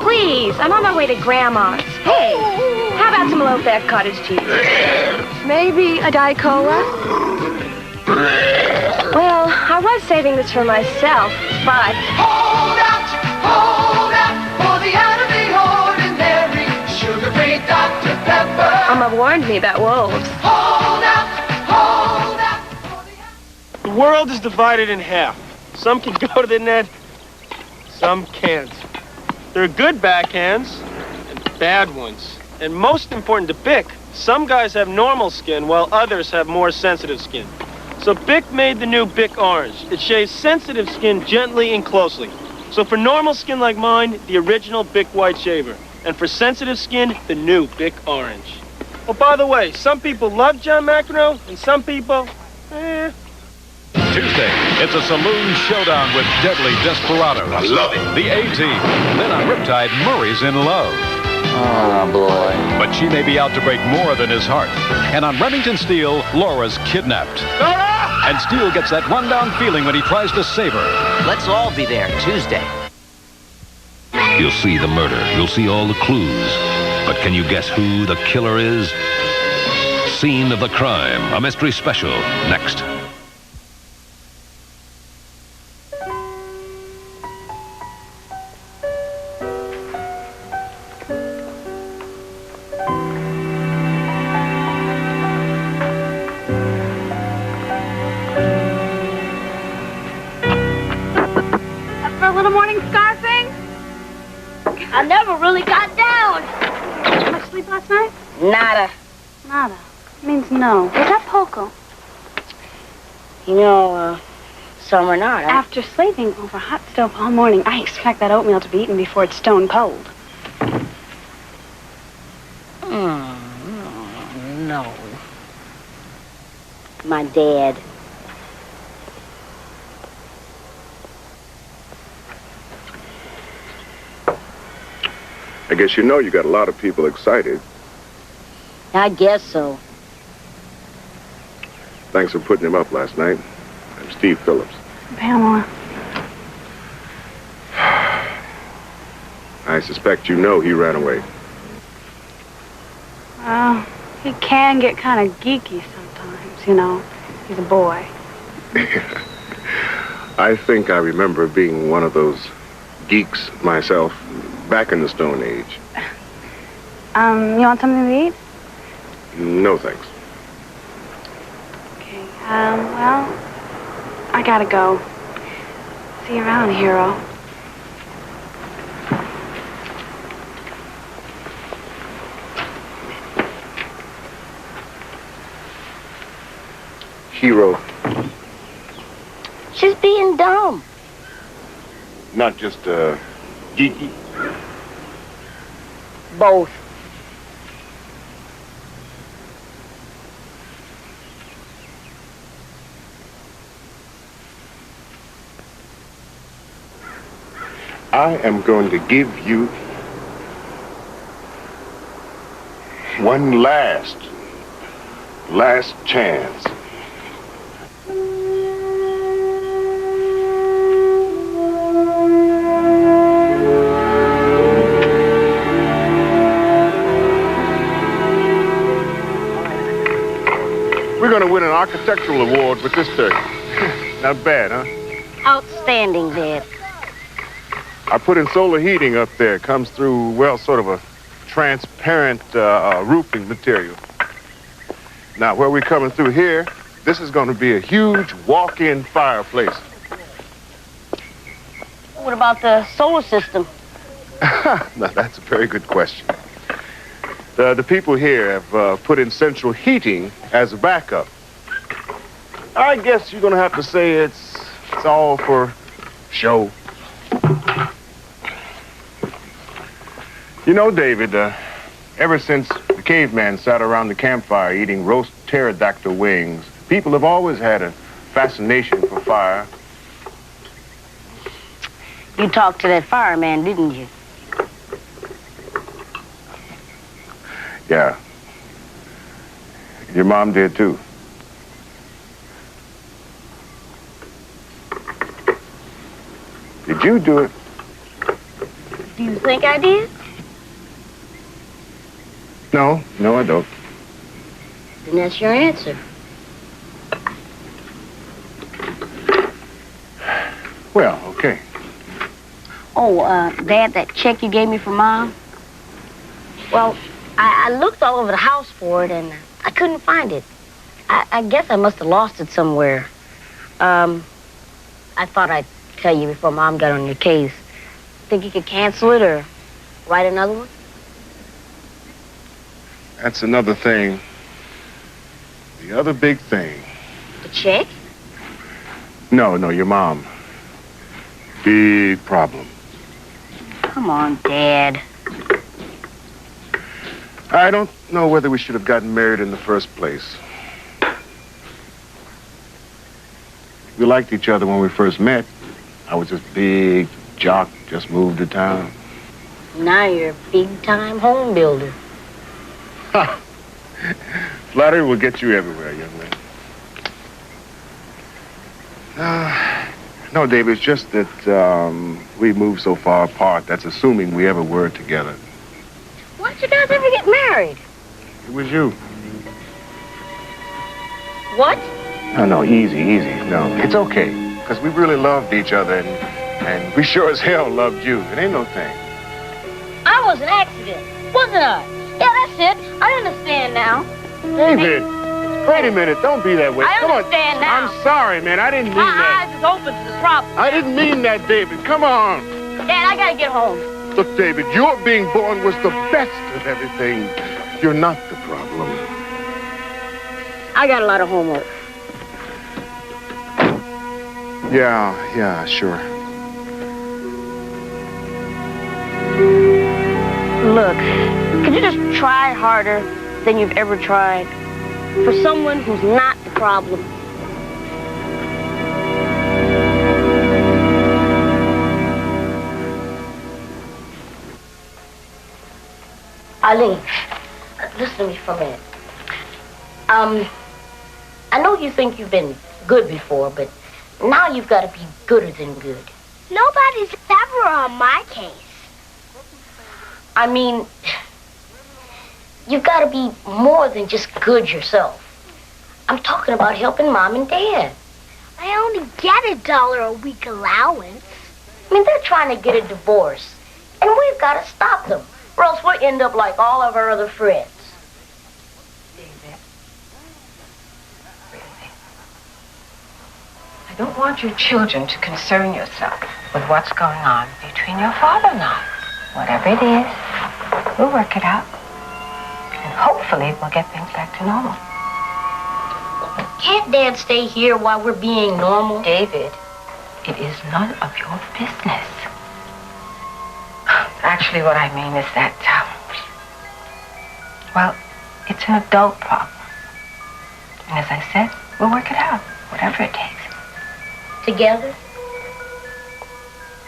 Please, I'm on my way to Grandma's. Hey, how about some low-fat cottage cheese? Maybe a Diet Cola? Well, I was saving this for myself, but... Hold out for the out of the ordinary, sugar-free Dr. Pepper. Mama warned me about wolves. Hold out. The world is divided in half. Some can go to the net, some can't. There are good backhands and bad ones. And most important to Bic, some guys have normal skin while others have more sensitive skin. So Bic made the new Bic Orange. It shaves sensitive skin gently and closely. So for normal skin like mine, the original Bic White Shaver. And for sensitive skin, the new Bic Orange. Oh, by the way, some people love John McEnroe, and some people, Tuesday, it's a saloon showdown with deadly desperados. I love it. The A-Team. Then on Riptide, Murray's in love. Oh, boy. But she may be out to break more than his heart. And on Remington Steele, Laura's kidnapped. Laura! And Steele gets that rundown feeling when he tries to save her. Let's all be there Tuesday. You'll see the murder. You'll see all the clues. But can you guess who the killer is? Scene of the crime. A mystery special. Next. I never really got down. Did you much sleep last night? Nada. Nada. Means no. Was that Poco? You know, some are not. After slaving over a hot stove all morning, I expect that oatmeal to be eaten before it's stone cold. No. My dad. I guess you know you got a lot of people excited. I guess so. Thanks for putting him up last night. I'm Steve Phillips. Pamela. I suspect you know he ran away. Well, he can get kind of geeky sometimes, you know. He's a boy. I think I remember being one of those geeks myself back in the Stone Age. You want something to eat? No, thanks. Okay, well, I gotta go. See you around, hero. Hero. She's being dumb. Not just, geeky? Both. I am going to give you one last chance. We're going to win an architectural award with this turkey. Not bad, huh? Outstanding, Dad. I put in solar heating up there. It comes through, well, sort of a transparent roofing material. Now, where we're coming through here, this is going to be a huge walk-in fireplace. What about the solar system? Now, that's a very good question. The people here have put in central heating as a backup. I guess you're going to have to say it's all for show. You know, David, ever since the caveman sat around the campfire eating roast pterodactyl wings, people have always had a fascination for fire. You talked to that fireman, didn't you? Yeah. Your mom did, too. Did you do it? Do you think I did? No, I don't. Then that's your answer. Well, okay. Oh, Dad, that check you gave me for Mom? Well, I looked all over the house for it, and I couldn't find it. I guess I must have lost it somewhere. I thought I'd tell you before Mom got on your case. Think you could cancel it or write another one? That's another thing. The other big thing. The check? No, your mom. Big problem. Come on, Dad. I don't know whether we should have gotten married in the first place. We liked each other when we first met. I was this big jock, just moved to town. Now you're a big-time home builder. Ha! Flattery will get you everywhere, young man. No, Dave, it's just that we moved so far apart. That's assuming we ever were together. Why did you guys ever get married? It was you. What? No, easy. No, it's okay. Because we really loved each other, and we sure as hell loved you. It ain't no thing. I was an accident, wasn't I? Yeah, that's it. I understand now. David, wait a minute. Don't be that way. I understand now. I'm sorry, man. I didn't mean that. My eyes is open to the problem. I didn't mean that, David. Come on. Dad, I gotta get home. Look, David, your being born was the best of everything. You're not the problem. I got a lot of homework. Yeah, sure. Look, could you just try harder than you've ever tried? For someone who's not the problem. Eileen, listen to me for a minute. I know you think you've been good before, but Now you've got to be gooder than good. Nobody's ever on my case. I mean, you've got to be more than just good yourself. I'm talking about helping Mom and Dad. I only get $1 a week allowance. I mean, they're trying to get a divorce, and we've got to stop them, or else we'll end up like all of our other friends. I don't want your children to concern yourself with what's going on between your father and I. Whatever it is, we'll work it out. And hopefully we'll get things back to normal. Can't Dad stay here while we're being normal? David, it is none of your business. Actually, what I mean is that, well, it's an adult problem. And as I said, we'll work it out, whatever it takes. Together?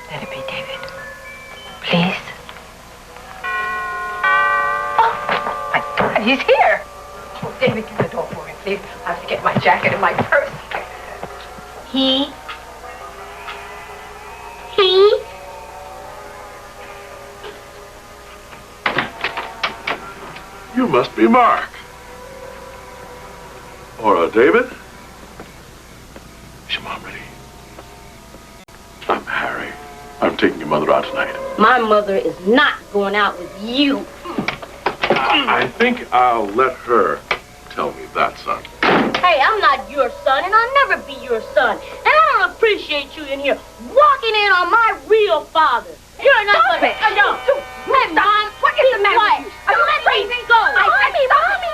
Let it be, David. Please. Oh, my God, he's here. Oh, David, get the door for me, please. I have to get my jacket and my purse. He? You must be Mark. Or David? Is your mom ready? I'm Harry. I'm taking your mother out tonight. My mother is not going out with you. I think I'll let her tell me that, son. Hey, I'm not your son, and I'll never be your son. And I don't appreciate you in here walking in on my real father. You're not Stop it! No. Hey, Mom, what is the matter with you? Are you crazy? Go. Mommy!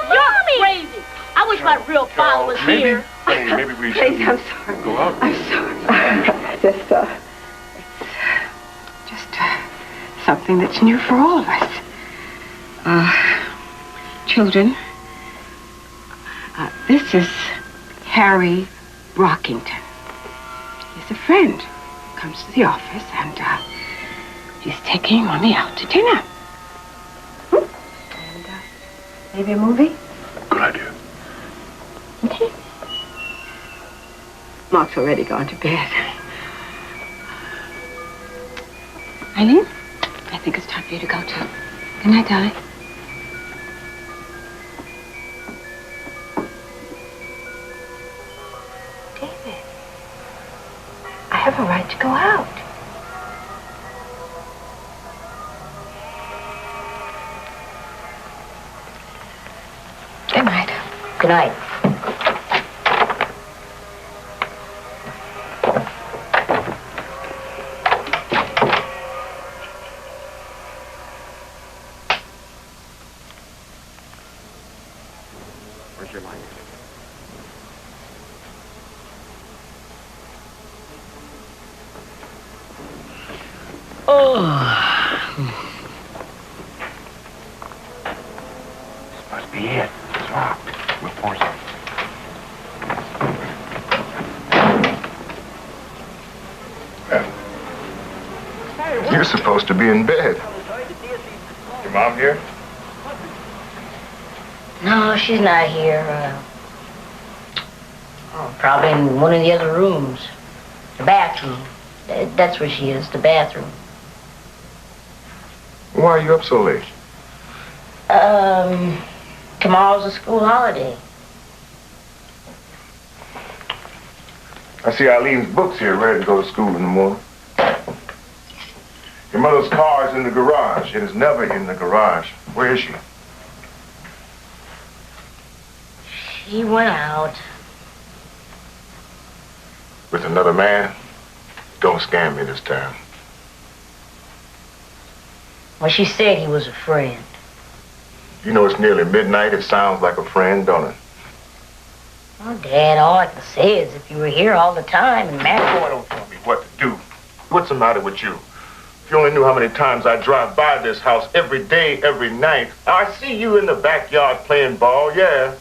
You're crazy. I wish my real father was here. Maybe we should Please, I'm sorry. go out. I'm sorry. It's just something that's new for all of us. Children, this is Harry Brockington. He's a friend. Comes to the office and he's taking Mommy out to dinner. And maybe a movie? Good idea. Okay. Mark's already gone to bed. Eileen, I think it's time for you to go too. Good night, darling. David, I have a right to go out. Good night. Good night. Where's your light? This must be it. It's locked. We'll force it. You're supposed to be in bed. Your mom here? No, she's not here. Probably in one of the other rooms. The bathroom. That's where she is, the bathroom. Why are you up so late? Tomorrow's a school holiday. I see Eileen's books here ready to go to school in the morning. Your mother's car is in the garage. It is never in the garage. Where is she? She went out. With another man? Don't scam me this time. Well, she said he was a friend. You know it's nearly midnight. It sounds like a friend, don't it? Well, Dad, all I can say is if you were here all the time and Matt... Boy, don't tell me what to do. What's the matter with you? If you only knew how many times I drive by this house every day, every night. I see you in the backyard playing ball, yeah.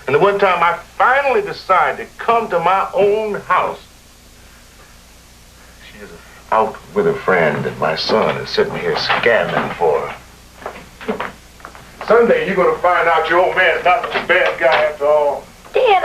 And the one time I finally decide to come to my own house, she is out with a friend and my son is sitting here scamming for her. Someday you're going to find out your old man's not such a bad guy after all. Dad,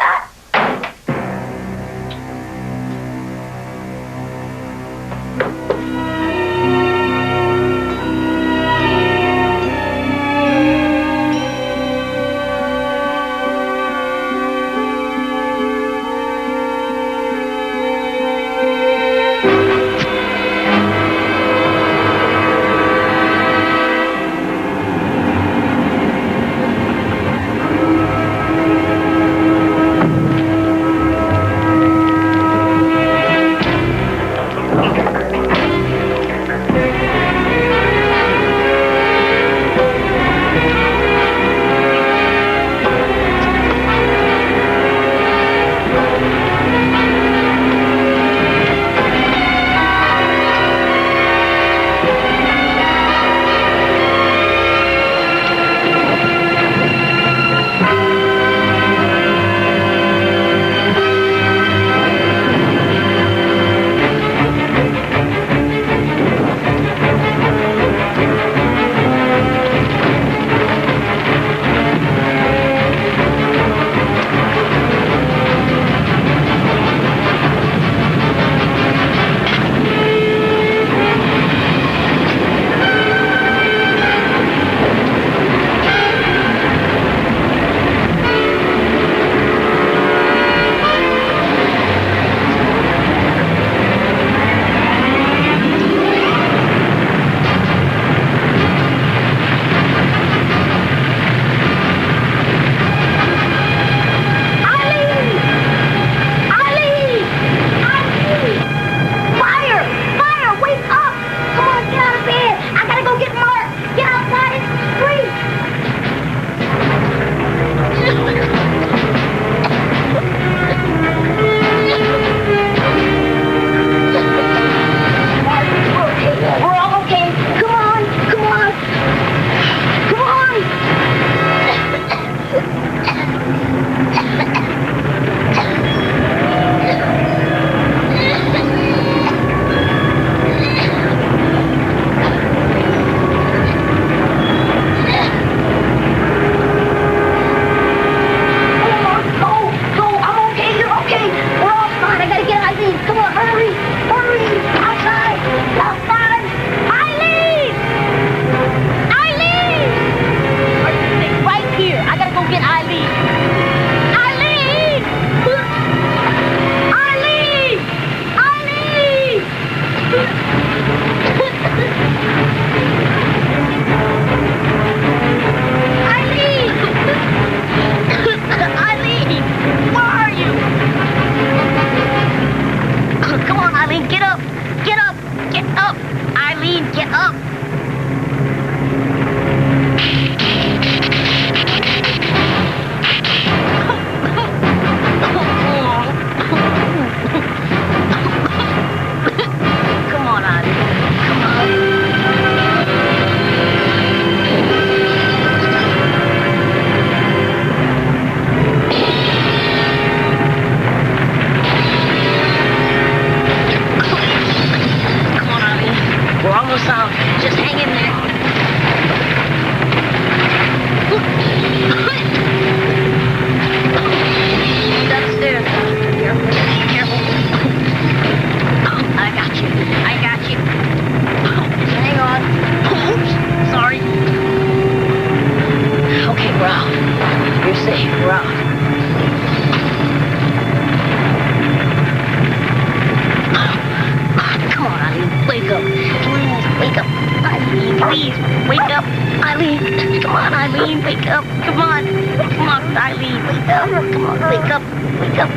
Come on, Eileen, wake up. Please, wake up. Eileen, please, wake up. Eileen, come on, Eileen, wake up. Come on. Come on, Eileen, wake up. Come on, wake up. Wake up.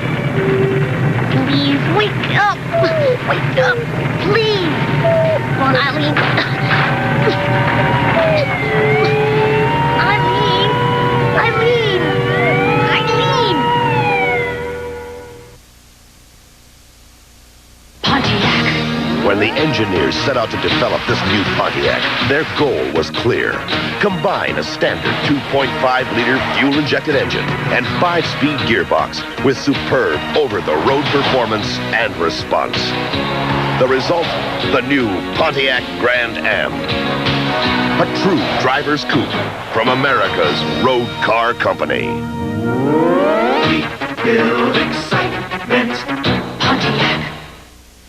Please, wake up. Wake up. Please. Come on, Eileen. Eileen. Eileen. Eileen. When the engineers set out to develop this new Pontiac, their goal was clear. Combine a standard 2.5-liter fuel-injected engine and 5-speed gearbox with superb over-the-road performance and response. The result, the new Pontiac Grand Am. A true driver's coupe from America's road car company. Build excitement. Pontiac.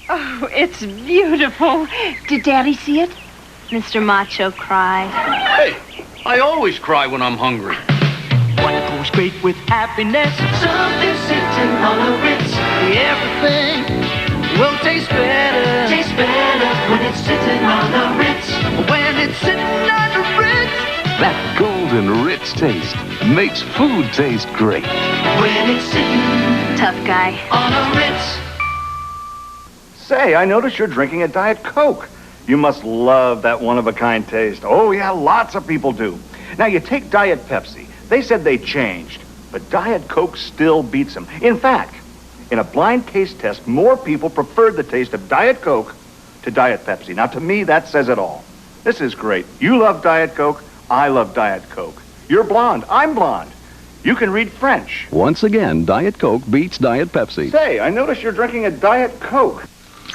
Oh, it's beautiful. Did Daddy see it? Mr. Macho cried. Hey, I always cry when I'm hungry. What goes great with happiness? Something sitting on a Ritz. Everything will taste better. Tastes better when it's sitting on a Ritz. When it's sitting on a Ritz. That golden Ritz taste makes food taste great. When it's sitting. Tough guy. On a Ritz. Say, I noticed you're drinking a Diet Coke. You must love that one-of-a-kind taste. Oh, yeah, lots of people do. Now, you take Diet Pepsi. They said they changed, but Diet Coke still beats them. In fact, in a blind taste test, more people preferred the taste of Diet Coke to Diet Pepsi. Now, to me, that says it all. This is great. You love Diet Coke. I love Diet Coke. You're blonde. I'm blonde. You can read French. Once again, Diet Coke beats Diet Pepsi. Say, I noticed you're drinking a Diet Coke.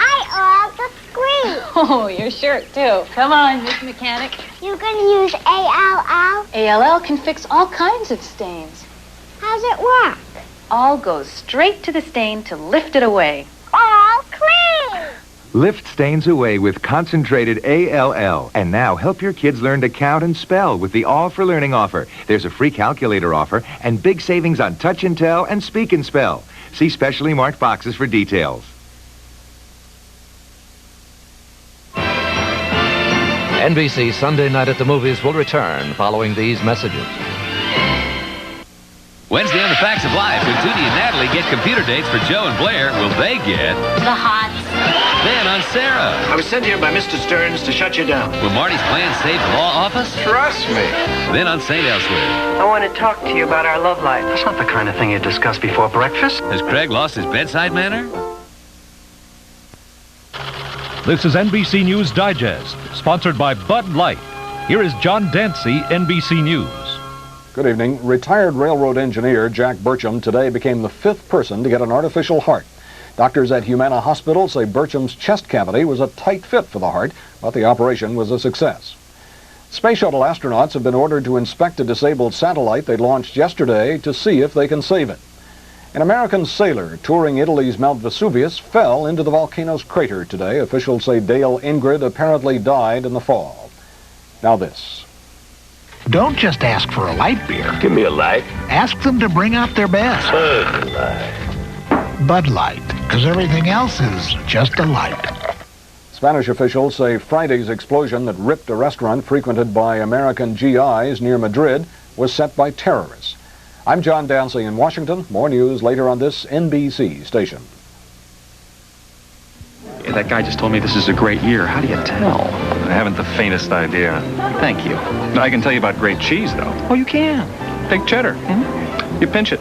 I love the screen. Oh, your shirt, too. Come on, Miss Mechanic. You can use ALL. ALL can fix all kinds of stains. How's it work? All goes straight to the stain to lift it away. All clean. Lift stains away with concentrated ALL. And now help your kids learn to count and spell with the All for Learning offer. There's a free calculator offer and big savings on Touch and Tell and Speak and Spell. See specially marked boxes for details. NBC Sunday Night at the Movies will return following these messages. Wednesday on The Facts of Life, when Tootie and Natalie get computer dates for Joe and Blair, will they get... The hots. Then on Sarah. I was sent here by Mr. Stearns to shut you down. Will Marty's plan save the law office? Trust me. Then on St. Elsewhere. I want to talk to you about our love life. That's not the kind of thing you discuss before breakfast. Has Craig lost his bedside manner? This is NBC News Digest, sponsored by Bud Light. Here is John Dancy, NBC News. Good evening. Retired railroad engineer Jack Burcham today became the 5th person to get an artificial heart. Doctors at Humana Hospital say Burcham's chest cavity was a tight fit for the heart, but the operation was a success. Space Shuttle astronauts have been ordered to inspect a disabled satellite they launched yesterday to see if they can save it. An American sailor touring Italy's Mount Vesuvius fell into the volcano's crater today. Officials say Dale Ingrid apparently died in the fall. Now this. Don't just ask for a light beer. Give me a light. Ask them to bring out their best. Bud Light. Bud Light, because everything else is just a light. Spanish officials say Friday's explosion that ripped a restaurant frequented by American GIs near Madrid was set by terrorists. I'm John Dancy in Washington. More news later on this NBC station. Yeah, that guy just told me this is a great year. How do you tell? I haven't the faintest idea. Thank you. I can tell you about great cheese, though. Oh, you can. Take cheddar. You pinch it.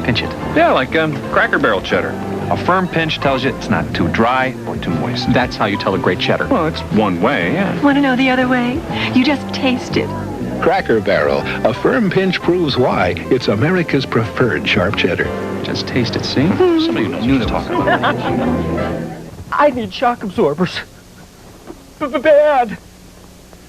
Pinch it. Yeah, like Cracker Barrel cheddar. A firm pinch tells you it's not too dry or too moist. That's how you tell a great cheddar. Well, it's one way, yeah. Want to know the other way? You just taste it. Cracker Barrel. A firm pinch proves why. It's America's preferred sharp cheddar. Just taste it, see? Somebody knows what he's talking about. I need shock absorbers. Bad.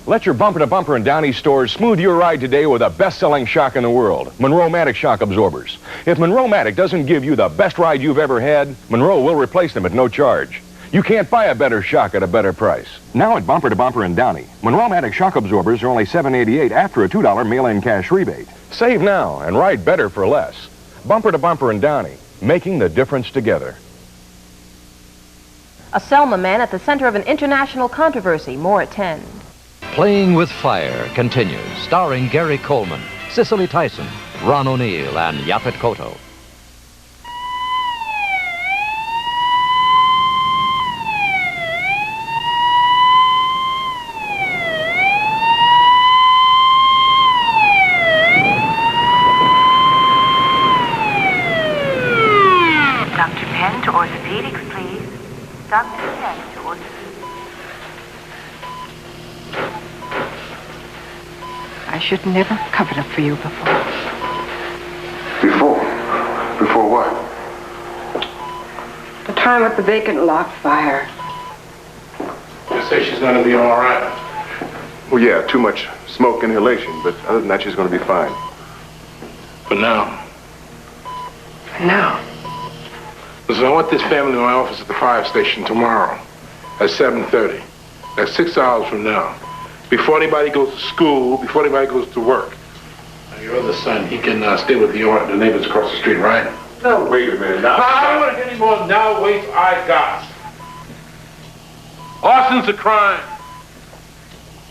Let your bumper-to-bumper and Downey stores smooth your ride today with the best-selling shock in the world, Monroe-Matic shock absorbers. If Monroe-Matic doesn't give you the best ride you've ever had, Monroe will replace them at no charge. You can't buy a better shock at a better price. Now at Bumper to Bumper in Downey, Monroe-Matic shock absorbers are only $7.88 after a $2 mail-in cash rebate. Save now and ride better for less. Bumper to Bumper in Downey, making the difference together. A Selma man at the center of an international controversy. More at 10. Playing with Fire continues, starring Gary Coleman, Cicely Tyson, Ron O'Neill, and Yaphet Kotto. Dr. Penn to orthopedics, please. Dr. Penn to orthopedics. I should never have covered up for you before. Before? Before what? The time with the vacant lot fire. Just say she's going to be all right. Well, yeah, too much smoke inhalation, but other than that, she's going to be fine. For now. For now. Listen, I want this family in my office at the fire station tomorrow at 7:30. That's 6 hours from now. Before anybody goes to school, before anybody goes to work. Now, your other son, he can stay with the neighbors across the street, right? No, wait a minute. Now, I don't want to get any more now waits I got. Arson's a crime.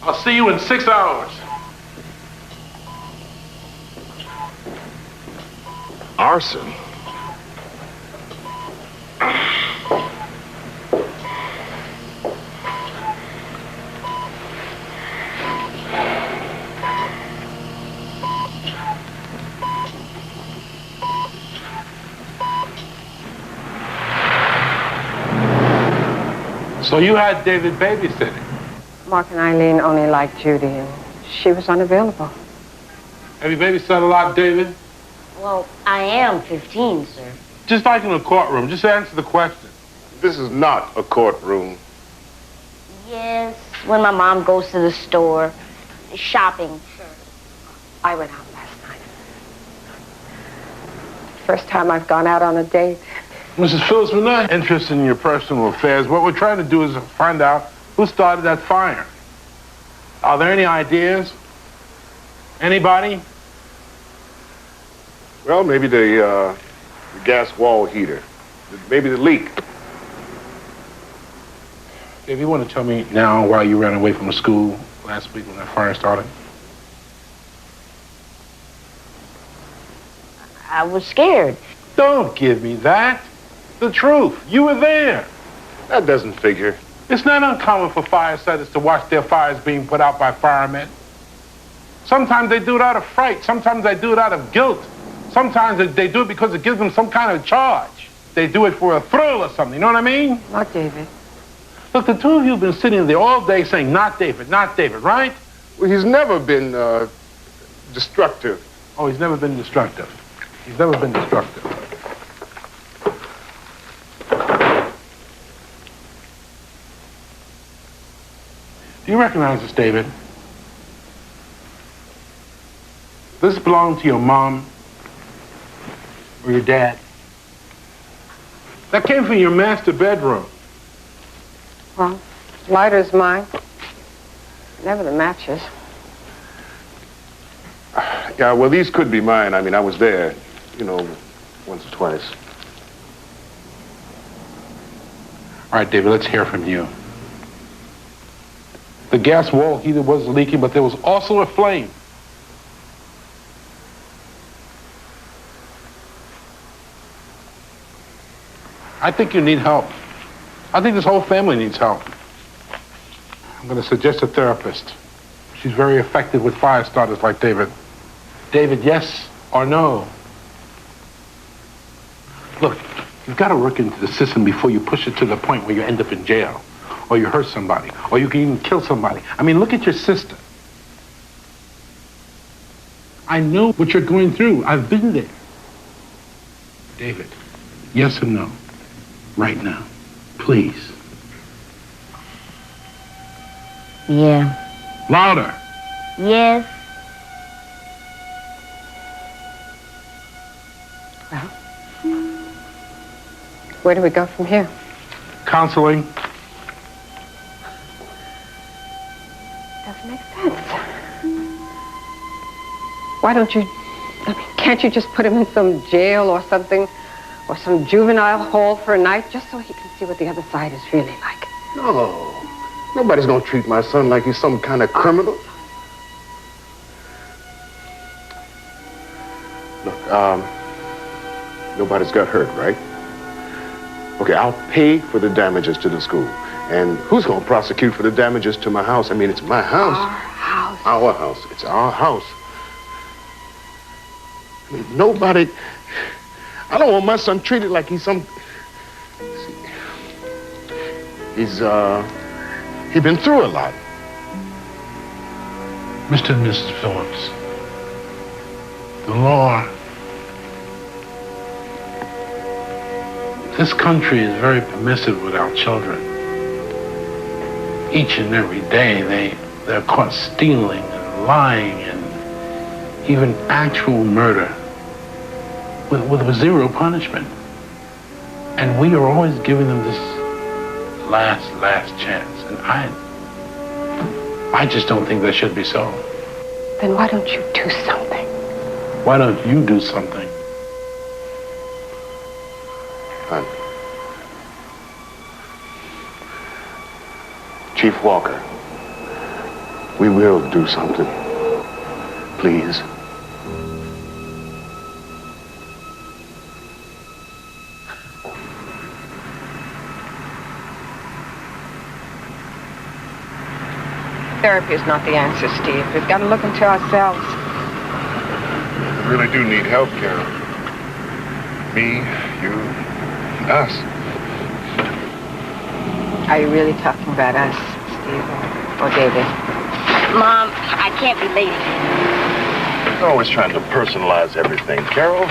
I'll see you in 6 hours. Arson? So you had David babysitting? Mark and Eileen only liked Judy, and she was unavailable. Have you babysat a lot, David? Well, I am 15, sir. Just like in a courtroom, just answer the question. This is not a courtroom. Yes, when my mom goes to the store, shopping. Sure. I went out last night. First time I've gone out on a date. Mrs. Phillips, we're not interested in your personal affairs. What we're trying to do is find out who started that fire. Are there any ideas? Anybody? Well, maybe the gas wall heater. Maybe the leak. If you want to tell me now why you ran away from the school last week when that fire started? I was scared. Don't give me that. The truth. You were there. That doesn't figure. It's not uncommon for firefighters to watch their fires being put out by firemen. Sometimes they do it out of fright. Sometimes they do it out of guilt. Sometimes they do it because it gives them some kind of charge. They do it for a thrill or something. You know what I mean? Not David. Look, the two of you have been sitting there all day saying, not David, right? Well, he's never been destructive. Oh, he's never been destructive. He's never been destructive. Do you recognize this, David? Does this belong to your mom or your dad? That came from your master bedroom. Well, lighter's mine. Never the matches. Yeah, well, these could be mine. I mean, I was there, you know, once or twice. All right, David, let's hear from you. The gas wall heater was leaking, but there was also a flame. I think you need help. I think this whole family needs help. I'm going to suggest a therapist. She's very effective with fire starters like David. David, yes or no? Look, you've got to work into the system before you push it to the point where you end up in jail, or you hurt somebody, or you can even kill somebody. I mean, look at your sister. I know what you're going through. I've been there. David, yes or no? Right now, please. Yeah. Louder. Yes. Where do we go from here? counseling. Doesn't make sense. Why don't you, can't you just put him in some jail or something, or some juvenile hall for a night, just so he can see what the other side is really like? No. Nobody's gonna treat my son like he's some kind of criminal. Look, nobody's got hurt, right? Okay, I'll pay for the damages to the school. And who's gonna prosecute for the damages to my house? I mean, it's my house. Our house. Our house. It's our house. I mean, nobody... I don't want my son treated like he's some... He's been through a lot. Mr. and Mrs. Phillips, the law... This country is very permissive with our children. Each and every day they're caught stealing and lying and even actual murder with zero punishment. And we are always giving them this last chance. And I just don't think that should be so. Then why don't you do something? Why don't you do something? Chief Walker, we will do something. Please. Therapy is not the answer, Steve. We've got to look into ourselves. We really do need help, Carol. Me, you, us. Are you really talking about us, Steve, or David? Mom, I can't be late again. You're always trying to personalize everything, Carol.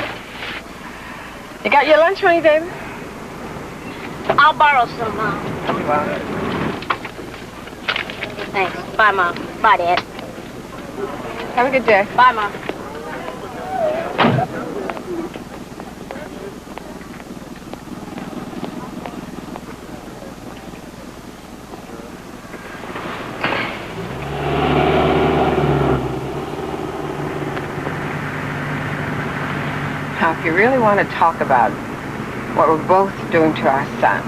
You got your lunch money, David? I'll borrow some, Mom. Thanks. Bye, Mom. Bye, Dad. Have a good day. Bye, Mom. Now, if you really want to talk about what we're both doing to our son.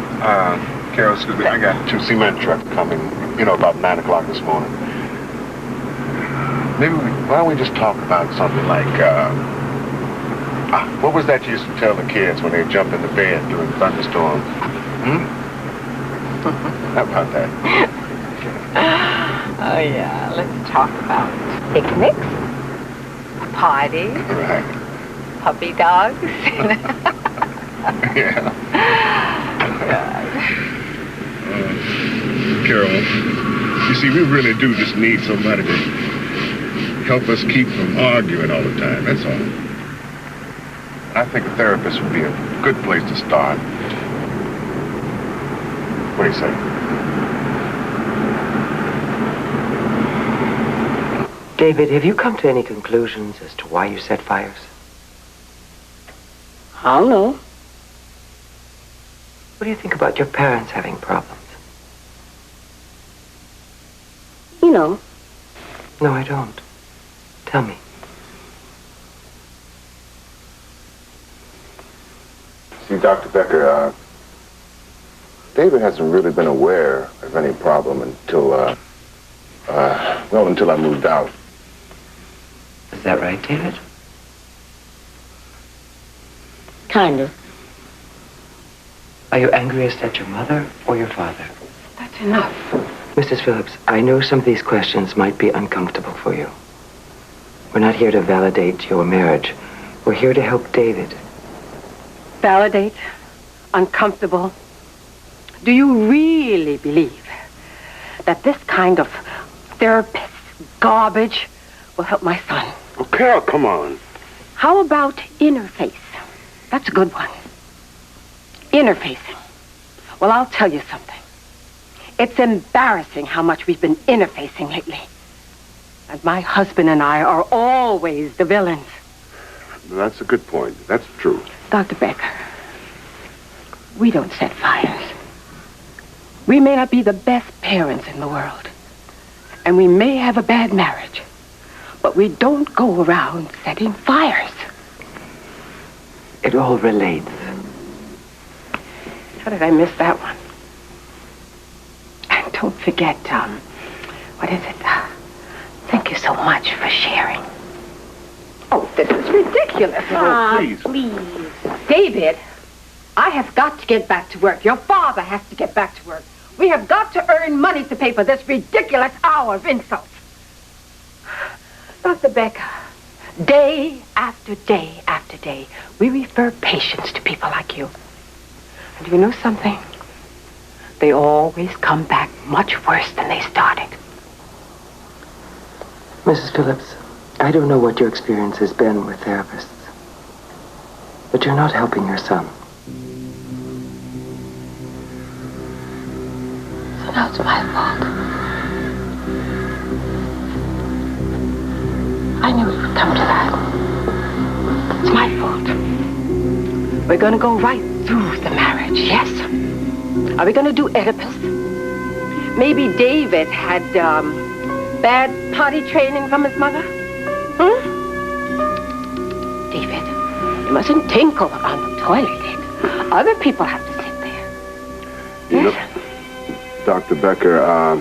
Carol, excuse me, I got 2 cement trucks coming, about 9 o'clock this morning. Why don't we just talk about something like, what was that you used to tell the kids when they jumped in the bed during thunderstorms? How about that? Oh, yeah, let's talk about picnics, parties, right. puppy dogs. Yeah. Carol, you see, we really do just need somebody to help us keep from arguing all the time, that's all. I think a therapist would be a good place to start. What do you say? David, have you come to any conclusions as to why you set fires? I don't know. What do you think about your parents having problems? You know. No, I don't. Tell me. See, Dr. Becker, David hasn't really been aware of any problem until I moved out. Is that right, David? Kind of. Are you angriest at your mother or your father? That's enough. Mrs. Phillips, I know some of these questions might be uncomfortable for you. We're not here to validate your marriage. We're here to help David. Validate? Uncomfortable? Do you really believe that this kind of therapist garbage will help my son? Oh, Carol, come on. How about interface? That's a good one. Interfacing. Well, I'll tell you something. It's embarrassing how much we've been interfacing lately. And my husband and I are always the villains. That's a good point. That's true. Dr. Becker, we don't set fires. We may not be the best parents in the world, and we may have a bad marriage, but we don't go around setting fires. It all relates. How did I miss that one? And don't forget, what is it? Thank you so much for sharing. Oh, this is ridiculous. Please. David, I have got to get back to work. Your father has to get back to work. We have got to earn money to pay for this ridiculous hour of insults. Dr. Becker, day after day after day, we refer patients to people like you. And do you know something? They always come back much worse than they started. Mrs. Phillips, I don't know what your experience has been with therapists, but you're not helping your son. So now it's my fault. I knew it would come to that. It's my fault. We're going to go right through the marriage, yes? Are we going to do Oedipus? Maybe David had bad potty training from his mother? David, you mustn't tinkle on the toilet lid. Other people have to sit there. You know, Dr. Becker, I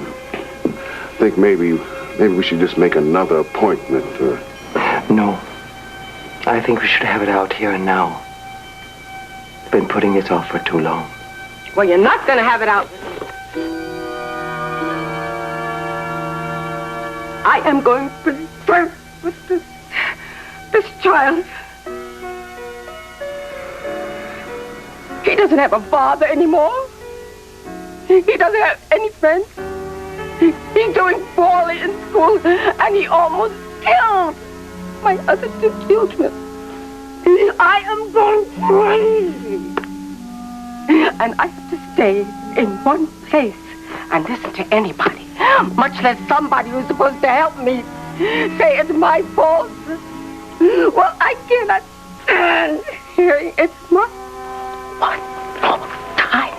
think maybe we should just make another appointment. No. I think we should have it out here and now. Been putting it off for too long. Well, you're not going to have it out. I am going to flirt with this child. He doesn't have a father anymore. He doesn't have any friends. He's doing poorly in school, and he almost killed my other two children. I am going crazy. And I have to stay in one place and listen to anybody, much less somebody who's supposed to help me, say it's my fault. Well, I cannot stand hearing it's my fault time.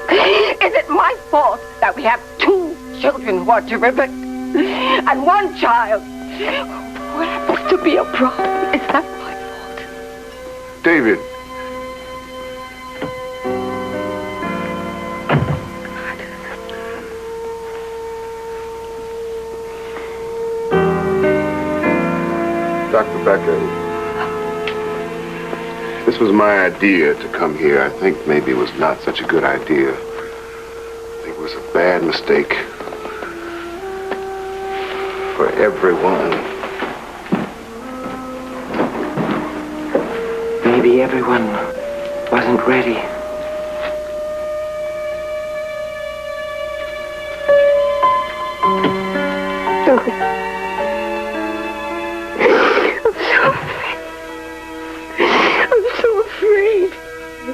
Is it my fault that we have two children who are terrific and one child who happens to be a problem? Is that my fault? David. Dr. Becker, this was my idea to come here. I think maybe it was not such a good idea. I think it was a bad mistake for everyone. Maybe everyone wasn't ready.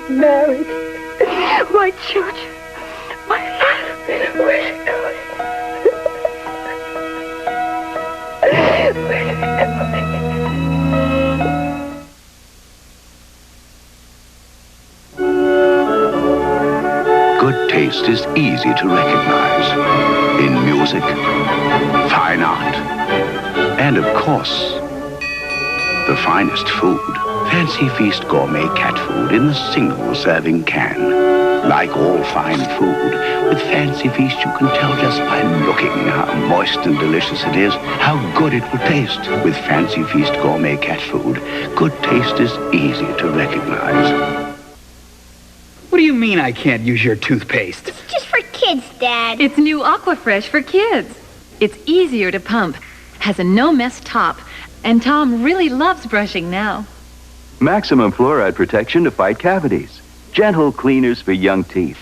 Married, my children, my life, where's it going? Where's it going? Good taste is easy to recognize in music, fine art, and of course, the finest food. Fancy Feast gourmet cat food in the single-serving can. Like all fine food, with Fancy Feast you can tell just by looking how moist and delicious it is, how good it will taste. With Fancy Feast gourmet cat food, good taste is easy to recognize. What do you mean I can't use your toothpaste? It's just for kids, Dad. It's new Aquafresh for kids. It's easier to pump, has a no-mess top, and Tom really loves brushing now. Maximum fluoride protection to fight cavities. Gentle cleaners for young teeth.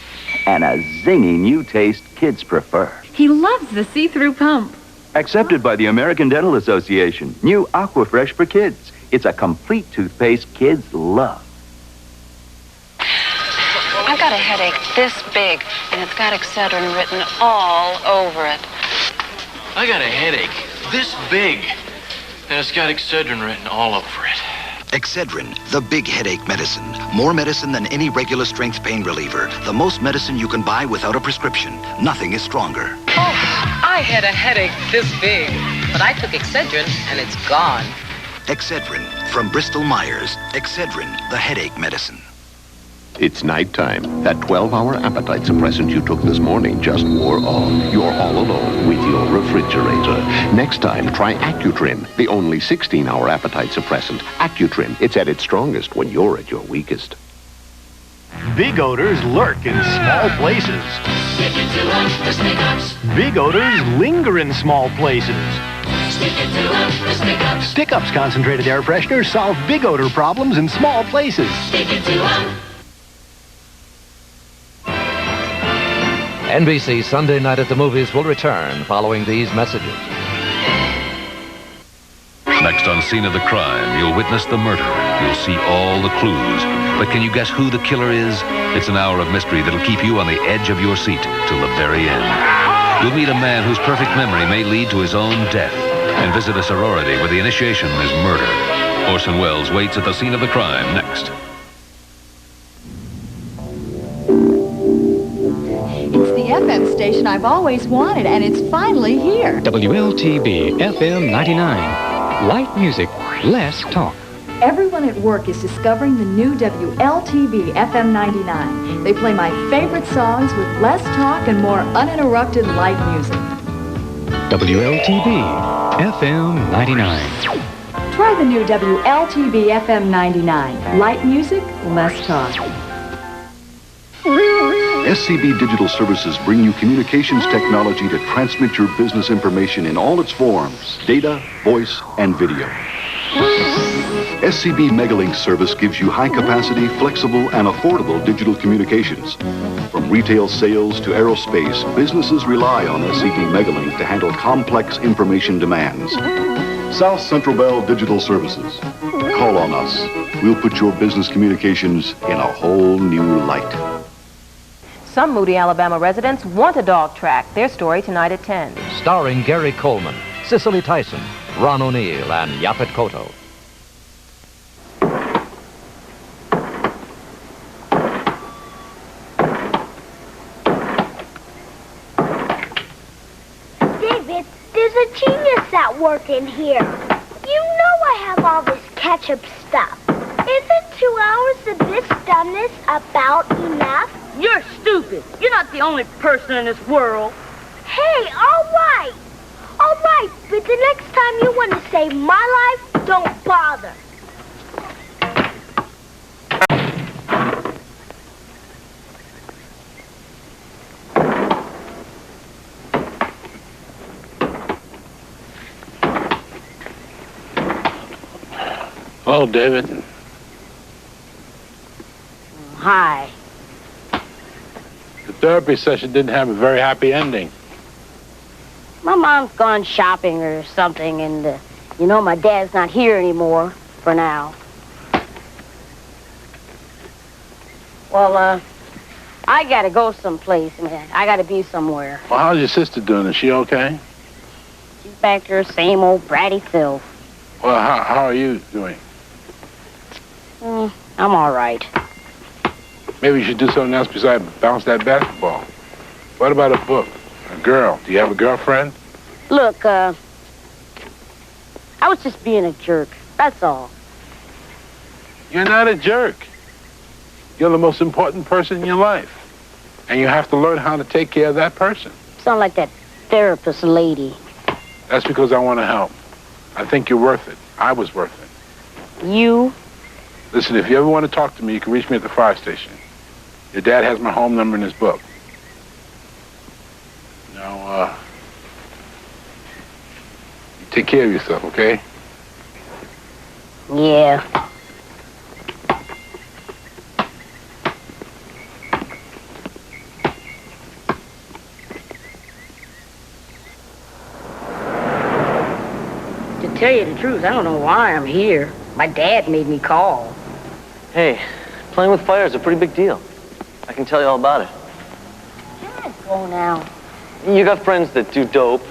And a zingy new taste kids prefer. He loves the see-through pump. Accepted by the American Dental Association. New Aquafresh for kids. It's a complete toothpaste kids love. I've got a headache this big, and it's got Excedrin written all over it. I got a headache this big, and it's got Excedrin written all over it. Excedrin, the big headache medicine. More medicine than any regular strength pain reliever. The most medicine you can buy without a prescription. Nothing is stronger. Oh, I had a headache this big, but I took Excedrin and it's gone. Excedrin from Bristol Myers. Excedrin, the headache medicine. It's nighttime. That 12-hour appetite suppressant you took this morning just wore off. You're all alone with your refrigerator. Next time, try Accutrim, the only 16-hour appetite suppressant. Accutrim, it's at its strongest when you're at your weakest. Big odors lurk in small places. Stick it to 'em, the stick-ups. Big odors linger in small places. Stick it to 'em, the stick-ups. Stick-Ups concentrated air fresheners solve big odor problems in small places. Stick it to 'em. NBC Sunday Night at the Movies will return following these messages. Next on Scene of the Crime, you'll witness the murder. You'll see all the clues. But can you guess who the killer is? It's an hour of mystery that'll keep you on the edge of your seat till the very end. You'll meet a man whose perfect memory may lead to his own death, and visit a sorority where the initiation is murder. Orson Welles waits at the scene of the crime next. It's the FM station I've always wanted, and it's finally here. WLTB FM 99. Light music, less talk. Everyone at work is discovering the new WLTB FM 99. They play my favorite songs with less talk and more uninterrupted light music. WLTB FM 99. Try the new WLTB FM 99. Light music, less talk. SCB Digital Services bring you communications technology to transmit your business information in all its forms: data, voice, and video. SCB Megalink service gives you high-capacity, flexible, and affordable digital communications. From retail sales to aerospace, businesses rely on SCB Megalink to handle complex information demands. South Central Bell Digital Services. Call on us. We'll put your business communications in a whole new light. Some Moody, Alabama residents want a dog track. Their story tonight at 10. Starring Gary Coleman, Cicely Tyson, Ron O'Neill, and Yaphet Kotto. David, there's a genius at work in here. You know I have all this ketchup stuff. Isn't 2 hours of this dumbness about enough? You're stupid. You're not the only person in this world. Hey, all right. All right, but the next time you want to save my life, don't bother. Hello, David. Hi. The therapy session didn't have a very happy ending. My mom's gone shopping or something, and, you know, my dad's not here anymore for now. Well, I gotta go someplace. I mean, I gotta be somewhere. Well, how's your sister doing? Is she okay? She's back to her same old bratty self. Well, how are you doing? I'm all right. Maybe you should do something else besides bounce that basketball. What about a book? A girl? Do you have a girlfriend? Look, I was just being a jerk. That's all. You're not a jerk. You're the most important person in your life. And you have to learn how to take care of that person. Sound like that therapist lady. That's because I want to help. I think you're worth it. I was worth it. You? Listen, if you ever want to talk to me, you can reach me at the fire station. Your dad has my home number in his book. Now, you take care of yourself, okay? Yeah. To tell you the truth, I don't know why I'm here. My dad made me call. Hey, playing with fire is a pretty big deal. I can tell you all about it. Go now. You got friends that do dope,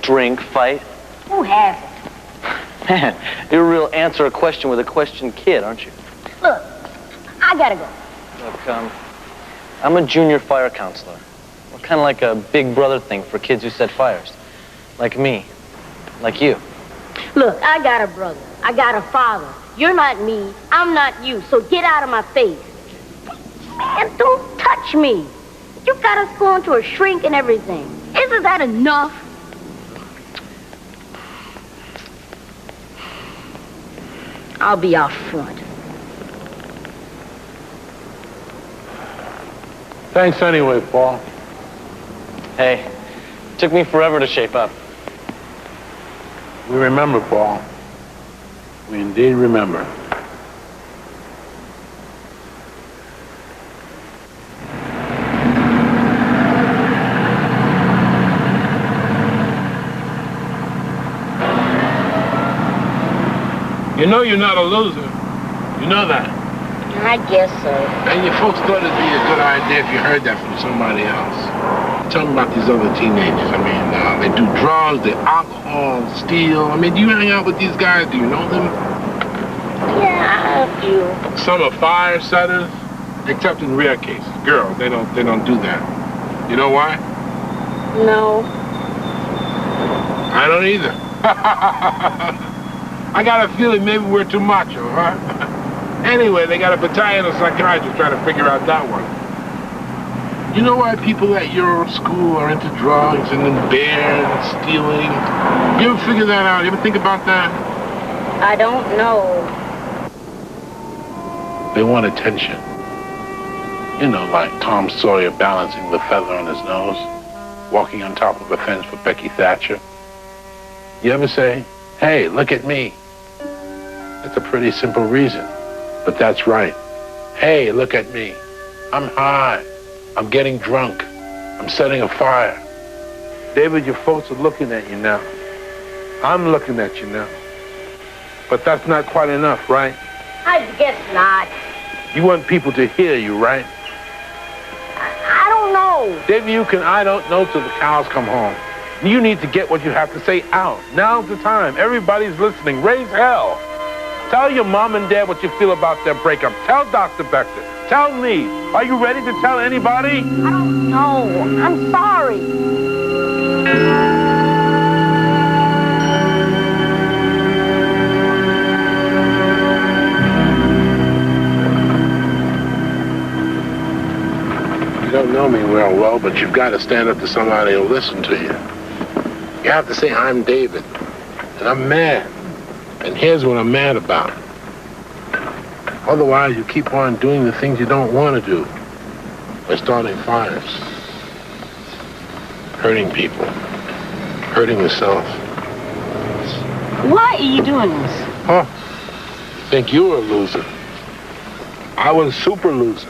drink, fight. Who hasn't? Man, you're a real answer a question with a question kid, aren't you? Look, I gotta go. Look, I'm a junior fire counselor. We're kind of like a big brother thing for kids who set fires. Like me. Like you. Look, I got a brother. I got a father. You're not me. I'm not you. So get out of my face. Man, don't touch me. You got us going to a shrink and everything. Isn't that enough? I'll be out front. Thanks anyway, Paul. Hey, took me forever to shape up. We remember, Paul. We indeed remember. You know you're not a loser. You know that. I guess so. And your folks thought it'd be a good idea if you heard that from somebody else. Tell me about these other teenagers. I mean, they do drugs, they alcohol, steal. I mean, do you hang out with these guys? Do you know them? Yeah, I do. Some are fire setters, except in rare cases. Girls, they don't do that. You know why? No. I don't either. I got a feeling maybe we're too macho, huh? Anyway, they got a battalion of psychiatrists trying to figure out that one. You know why people at your school are into drugs and then beer and stealing? You ever figure that out? You ever think about that? I don't know. They want attention. You know, like Tom Sawyer balancing the feather on his nose, walking on top of a fence for Becky Thatcher. You ever say, hey, look at me? That's a pretty simple reason, but that's right. Hey, look at me. I'm high. I'm getting drunk. I'm setting a fire. David, your folks are looking at you now. I'm looking at you now. But that's not quite enough, right? I guess not. You want people to hear you, right? I don't know. David, you can I don't know till the cows come home. You need to get what you have to say out. Now's the time. Everybody's listening. Raise hell. Tell your mom and dad what you feel about their breakup. Tell Dr. Bector. Tell me. Are you ready to tell anybody? I don't know. I'm sorry. You don't know me real well, but you've got to stand up to somebody who'll listen to you. You have to say, I'm David, and I'm mad. And here's what I'm mad about. Otherwise, you keep on doing the things you don't want to do. By starting fires. Hurting people. Hurting yourself. Why are you doing this? Huh? You think you were a loser. I was a super loser.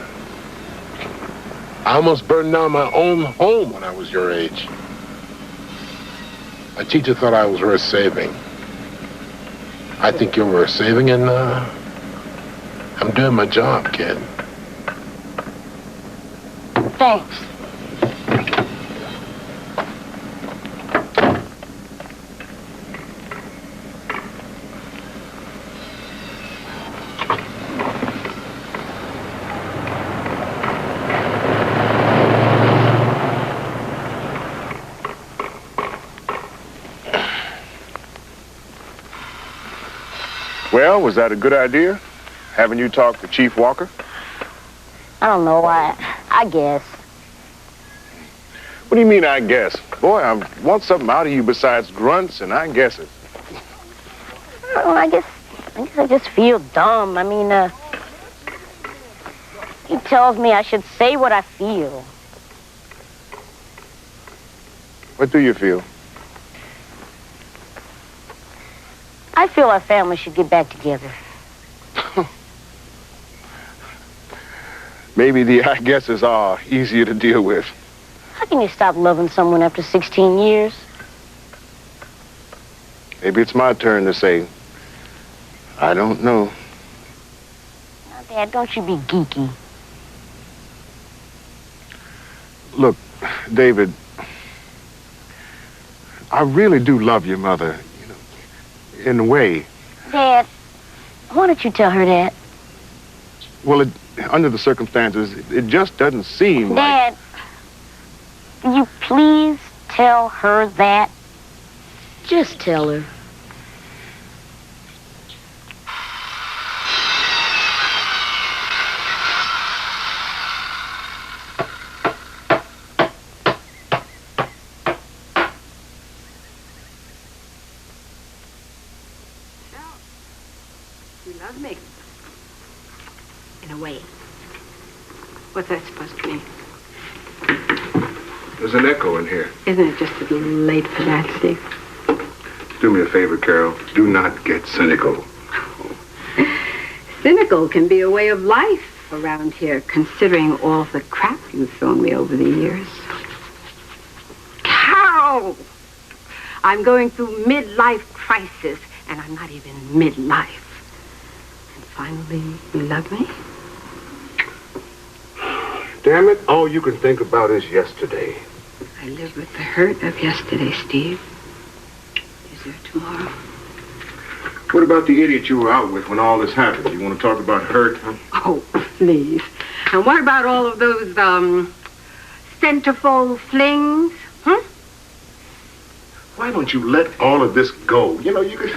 I almost burned down my own home when I was your age. My teacher thought I was worth saving. I think you're worth saving, and I'm doing my job, kid. Thanks. Well, was that a good idea? Having you talk to Chief Walker? I don't know. I guess. What do you mean, I guess? Boy, I want something out of you besides grunts and I guesses. Well, I guess I just feel dumb. I mean, he tells me I should say what I feel. What do you feel? I feel our family should get back together. Maybe the I guesses are easier to deal with. How can you stop loving someone after 16 years? Maybe it's my turn to say, I don't know. Now, Dad, don't you be geeky. Look, David, I really do love your mother, you know, in a way. Dad, why don't you tell her that? Well, under the circumstances, it just doesn't seem like... Dad, will you please tell her that? Just tell her. You love me. In a way. What's that supposed to mean? There's an echo in here. Isn't it just a little late for that, Steve? Do me a favor, Carol. Do not get cynical. Cynical can be a way of life around here, considering all the crap you've thrown me over the years. Carol! I'm going through midlife crisis, and I'm not even midlife. And finally, you love me? Damn it, all you can think about is yesterday. I live with the hurt of yesterday, Steve. Is there tomorrow? What about the idiot you were out with when all this happened? You want to talk about hurt, huh? Oh, please. And what about all of those, centerfold flings? Huh? Why don't you let all of this go? You know, you could...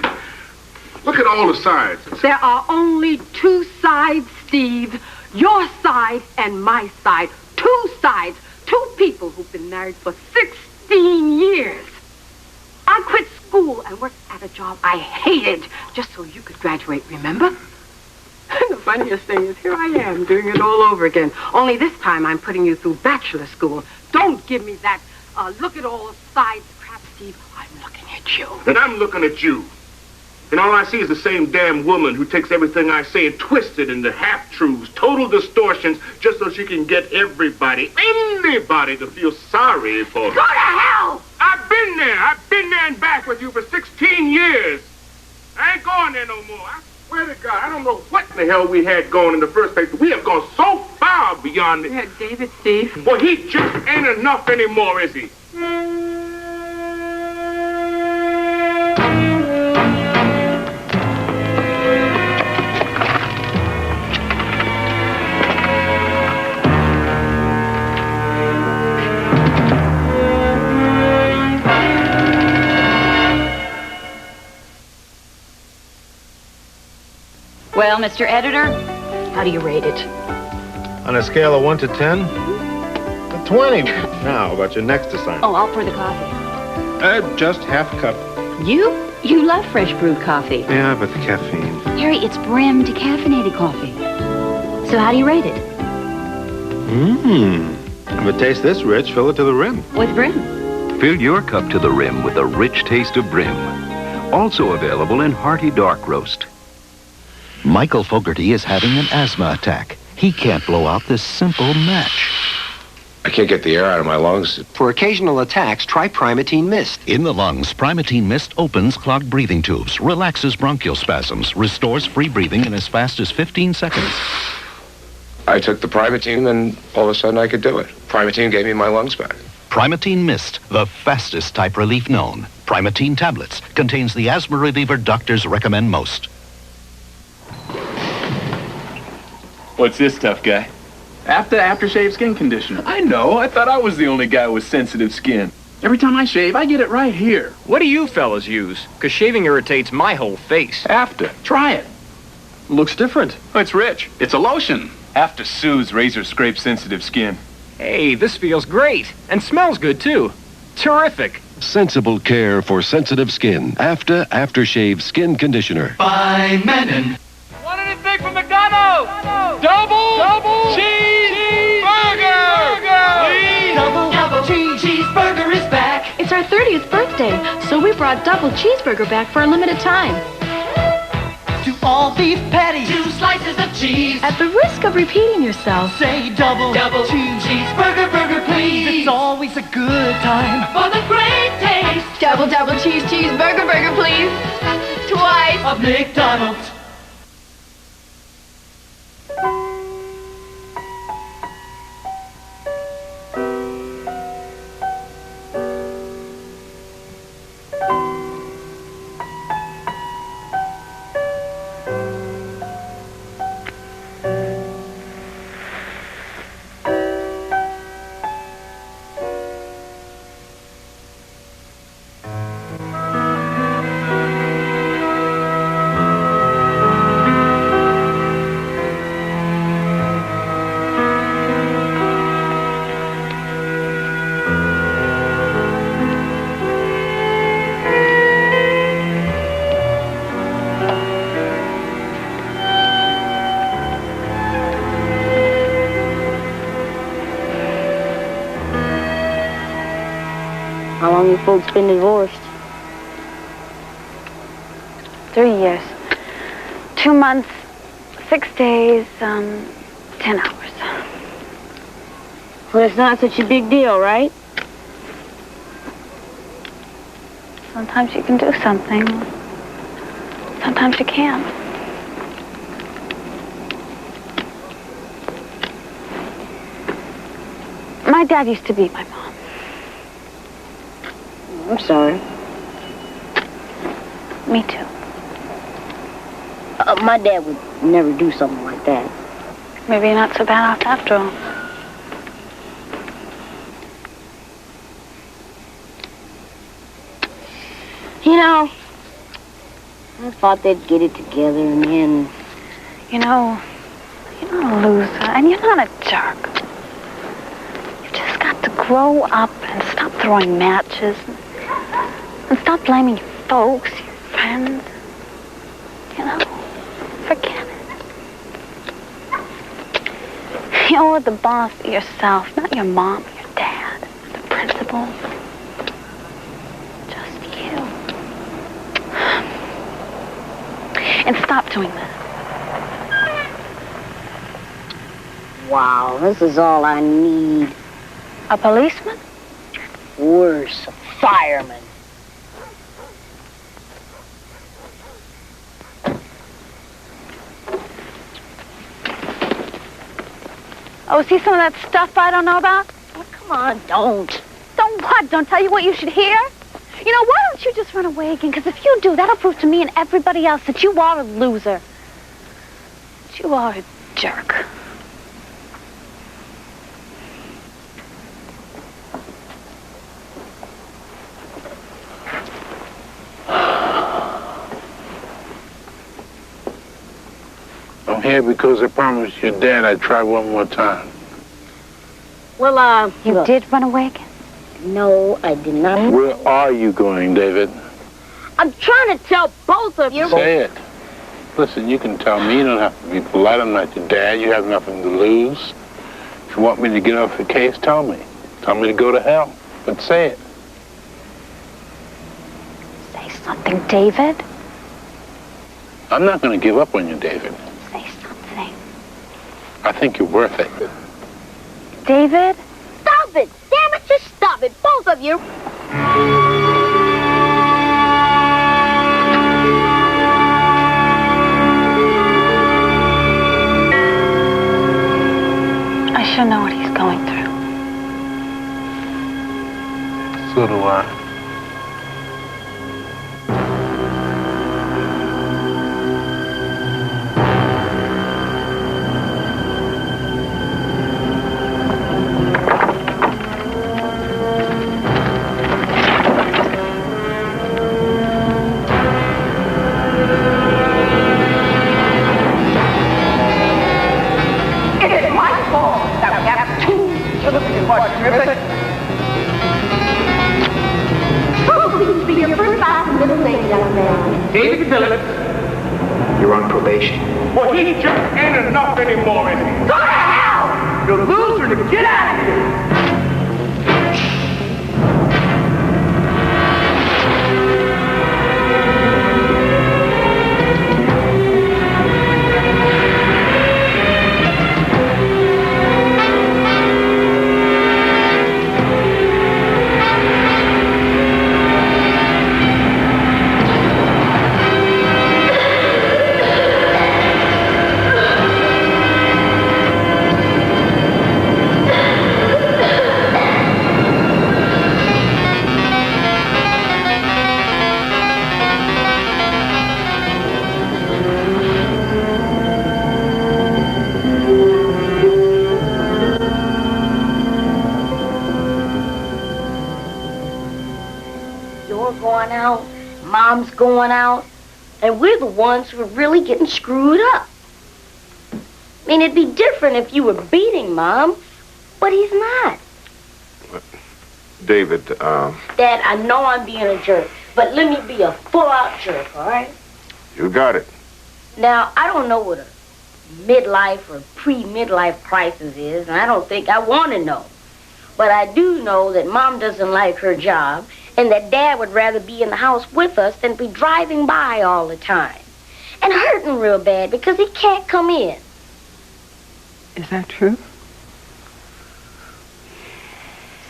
Look at all the sides. There are only two sides, Steve. Your side and my side. Two sides. Two people who've been married for 16 years. I quit school and worked at a job I hated just so you could graduate, remember? And the funniest thing is, here I am doing it all over again. Only this time I'm putting you through bachelor school. Don't give me that look at all sides crap, Steve. I'm looking at you. And I'm looking at you. And all I see is the same damn woman who takes everything I say and twists it into half-truths, total distortions, just so she can get everybody, anybody to feel sorry for her. Go to hell! I've been there and back with you for 16 years. I ain't going there no more. I swear to God, I don't know what the hell we had going in the first place. We have gone so far beyond it. Yeah, David, Steve. Well, he just ain't enough anymore, is he? Well, Mr. Editor, how do you rate it? On a scale of 1 to 10? A 20. Now, about your next assignment. Oh, I'll pour the coffee. Just half a cup. You love fresh brewed coffee. Yeah, but the caffeine. Harry, it's brim decaffeinated coffee. So how do you rate it? If it tastes this rich, fill it to the rim. With brim. Fill your cup to the rim with a rich taste of brim. Also available in hearty dark roast. Michael Fogarty is having an asthma attack. He can't blow out this simple match. I can't get the air out of my lungs. For occasional attacks, try Primatene Mist. In the lungs, Primatene Mist opens clogged breathing tubes, relaxes bronchial spasms, restores free breathing in as fast as 15 seconds. I took the Primatene, and all of a sudden I could do it. Primatene gave me my lungs back. Primatene Mist, the fastest type relief known. Primatene tablets contains the asthma reliever doctors recommend most. What's this tough guy? Aftershave skin conditioner. I know. I thought I was the only guy with sensitive skin. Every time I shave, I get it right here. What do you fellas use? Because shaving irritates my whole face. After. Try it. Looks different. Oh, it's rich. It's a lotion. After soothes razor scrape sensitive skin. Hey, this feels great. And smells good, too. Terrific. Sensible care for sensitive skin. Aftershave skin conditioner. By Menon. Want anything from McDonald's? Double cheeseburger! Please. Double cheeseburger is back. It's our 30th birthday, so we brought double cheeseburger back for a limited time. 2 all beef patties, 2 slices of cheese. At the risk of repeating yourself, Say double cheeseburger, burger, please. It's always a good time for the great taste. double cheeseburger, burger, please. Twice. Of McDonald's. long you folks been divorced? 3 years. 2 months, 6 days, 10 hours. Well, it's not such a big deal, right? Sometimes you can do something. Sometimes you can't. My dad used to beat my mom. I'm sorry. Me too. My dad would never do something like that. Maybe you're not so bad off after all. You know, I thought they'd get it together and then... You're not a loser, and you're not a jerk. You've just got to grow up and stop throwing matches and stop blaming your folks, your friends. Forget it. You're the boss of yourself, not your mom or your dad, the principal. Just you. And stop doing that. Wow, this is all I need. A policeman? Worse, a fireman. Oh, see some of that stuff I don't know about? Oh, come on, don't. Don't what? Don't tell you what you should hear? Why don't you just run away again? Because if you do, that'll prove to me and everybody else that you are a loser. That you are a jerk. I'm here because I promised your dad I'd try one more time. Well, You did run away again? No, I did not. Where are you going, David? I'm trying to tell both of you. Say it. Listen, you can tell me. You don't have to be polite. I'm not your dad. You have nothing to lose. If you want me to get off the case, tell me. Tell me to go to hell. But say it. Say something, David. I'm not going to give up on you, David. Say something. I think you're worth it. David? Stop it! Damn it, just stop it, both of you! I sure know what he's going through. So do I. David Phillips. You're on probation. Well, he just ain't enough anymore, is he? Go to hell! You loser, to get out of here! Mom's going out, and we're the ones who are really getting screwed up. I mean, it'd be different if you were beating Mom, but he's not. David, Dad, I know I'm being a jerk, but let me be a full-out jerk, all right? you got it. Now, I don't know what a midlife or pre-midlife crisis is, and I don't think I want to know. But I do know that Mom doesn't like her job, and that Dad would rather be in the house with us than be driving by all the time. And hurting real bad because he can't come in. Is that true?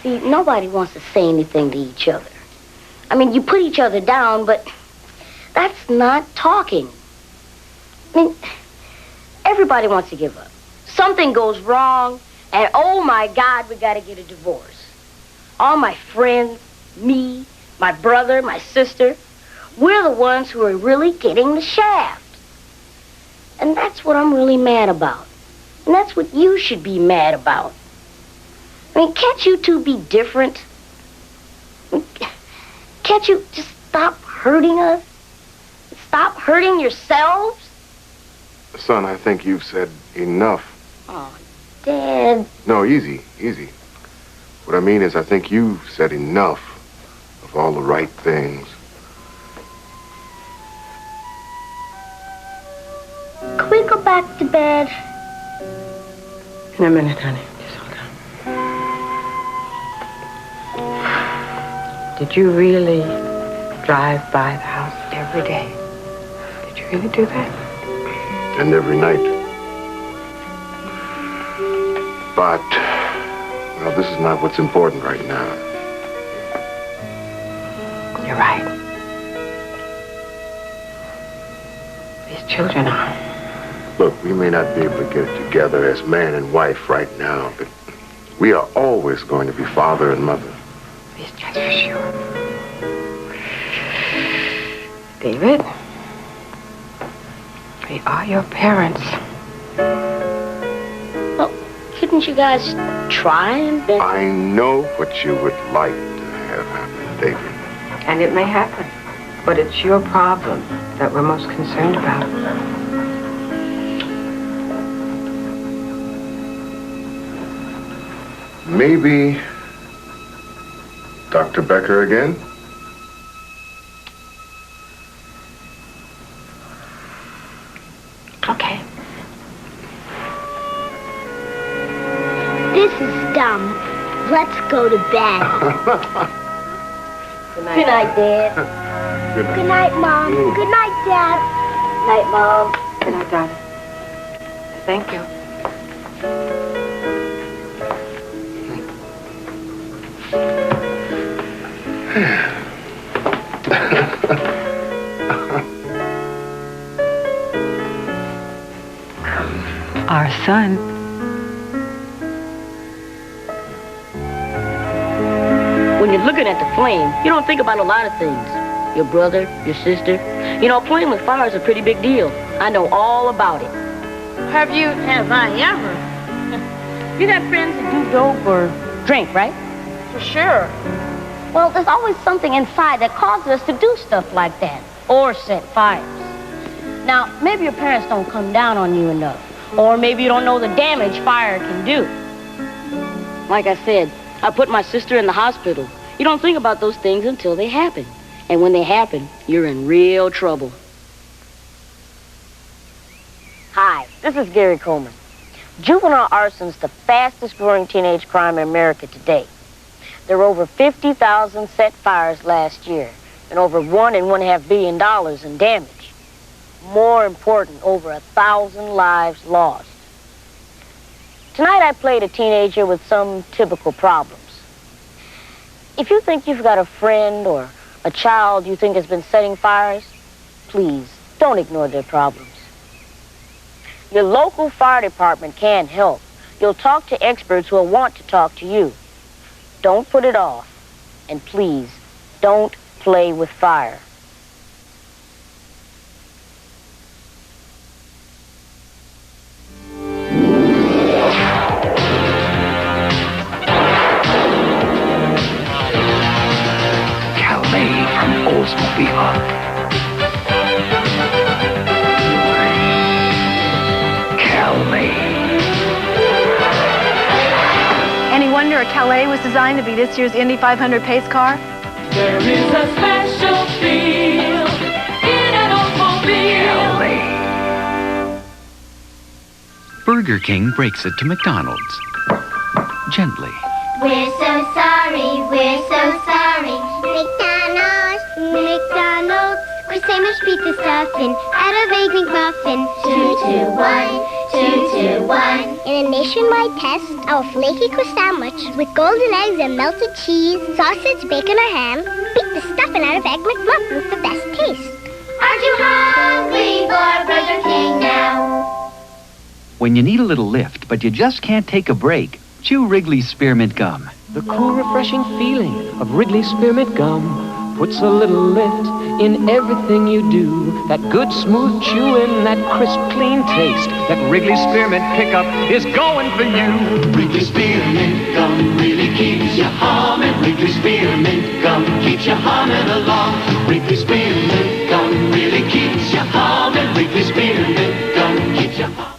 See, nobody wants to say anything to each other. I mean, you put each other down, but that's not talking. I mean, everybody wants to give up. Something goes wrong, and oh my God, we gotta get a divorce. All my friends, me, my brother, my sister, we're the ones who are really getting the shaft. And that's what I'm really mad about. And that's what you should be mad about. I mean, can't you two be different? Can't you just stop hurting us? Stop hurting yourselves? Son, I think you've said enough. Oh, Dad. No, easy. What I mean is, I think you've said enough of all the right things. Can we go back to bed? In a minute, honey. Just hold on. Did you really drive by the house every day? Did you really do that? And every night. But, well, this is not what's important right now. You're right. These children are. Look, we may not be able to get it together as man and wife right now, but we are always going to be father and mother. That's for sure. David, we are your parents. Well, couldn't you guys try and bend? I know what you would like to have happen, David. And it may happen, but it's your problem that we're most concerned about. Maybe Dr. Becker again? Okay. This is dumb. Let's go to bed. Good night, Dad. Good night. Good night, Mom. Good night, Dad. Night, Mom. Good night, darling. Thank you. Our son. When you're looking at the flame, you don't think about a lot of things. Your brother, your sister. You know, playing with fire is a pretty big deal. I know all about it. Have I ever? You got friends that do dope or drink, right? For sure. Well, there's always something inside that causes us to do stuff like that. Or set fires. Now, maybe your parents don't come down on you enough. Or maybe you don't know the damage fire can do. Like I said, I put my sister in the hospital. You don't think about those things until they happen. And when they happen, you're in real trouble. Hi, this is Gary Coleman. Juvenile arson is the fastest growing teenage crime in America today. There were over 50,000 set fires last year and over $1.5 billion in damage. More important, over 1,000 lives lost. Tonight I played a teenager with some typical problems. If you think you've got a friend or a child you think has been setting fires, please don't ignore their problems. Your local fire department can help. You'll talk to experts who will want to talk to you. Don't put it off. And please, don't play with fire. Calais from Oldsmobile. Any wonder a Calais was designed to be this year's Indy 500 pace car? There is a special feel in an automobile. Burger King breaks it to McDonald's. Gently, We're so sorry, we're so sorry. McDonald's, or sandwich pizza stuffing, add a baked McMuffin. 221. In a nationwide test, our flaky crust sandwich with golden eggs and melted cheese, sausage, bacon, or ham, beat the stuffing out of Egg McMuffin with the best taste. Aren't you hungry for Burger King now? When you need a little lift, but you just can't take a break, chew Wrigley's Spearmint Gum. The cool, refreshing feeling of Wrigley's Spearmint Gum puts a little lift in everything you do. That good, smooth chewing, that crisp, clean taste that Wrigley's Spearmint Pickup is going for you. Wrigley's Spearmint Gum really keeps you humming. Wrigley's Spearmint Gum keeps you humming along. Wrigley's Spearmint Gum really keeps you humming. Wrigley's Spearmint Gum keeps you humming.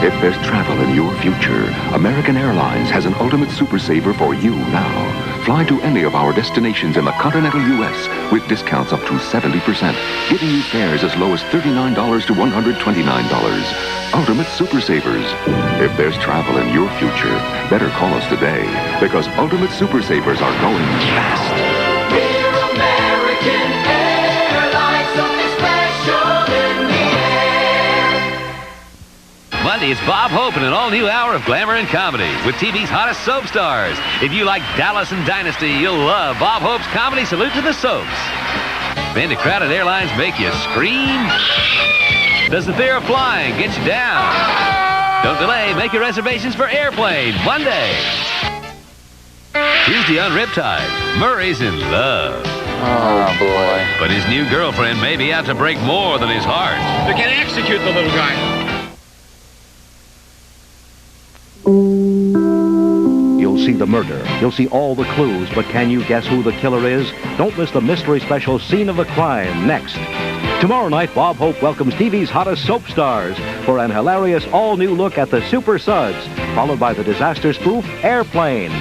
If there's travel in your future, American Airlines has an ultimate super saver for you now. Fly to any of our destinations in the continental U.S. with discounts up to 70%, giving you fares as low as $39 to $129. Ultimate super savers. If there's travel in your future, better call us today, because ultimate super savers are going fast. We're American Airlines, something special in the air. Monday, it's Bob Hope in an all-new hour of glamour and comedy with TV's hottest soap stars. If you like Dallas and Dynasty, you'll love Bob Hope's comedy Salute to the Soaps. Been to crowded airlines make you scream? Does the fear of flying get you down? Don't delay. Make your reservations for Airplane Monday. Tuesday on Riptide, Murray's in love. Oh, boy. But his new girlfriend may be out to break more than his heart. They can execute the little guy. You'll see the murder. You'll see all the clues, but can you guess who the killer is? Don't miss the mystery special Scene of the Crime next. Tomorrow night, Bob Hope welcomes TV's hottest soap stars for an hilarious all-new look at the Super Suds, followed by the disaster spoof Airplane.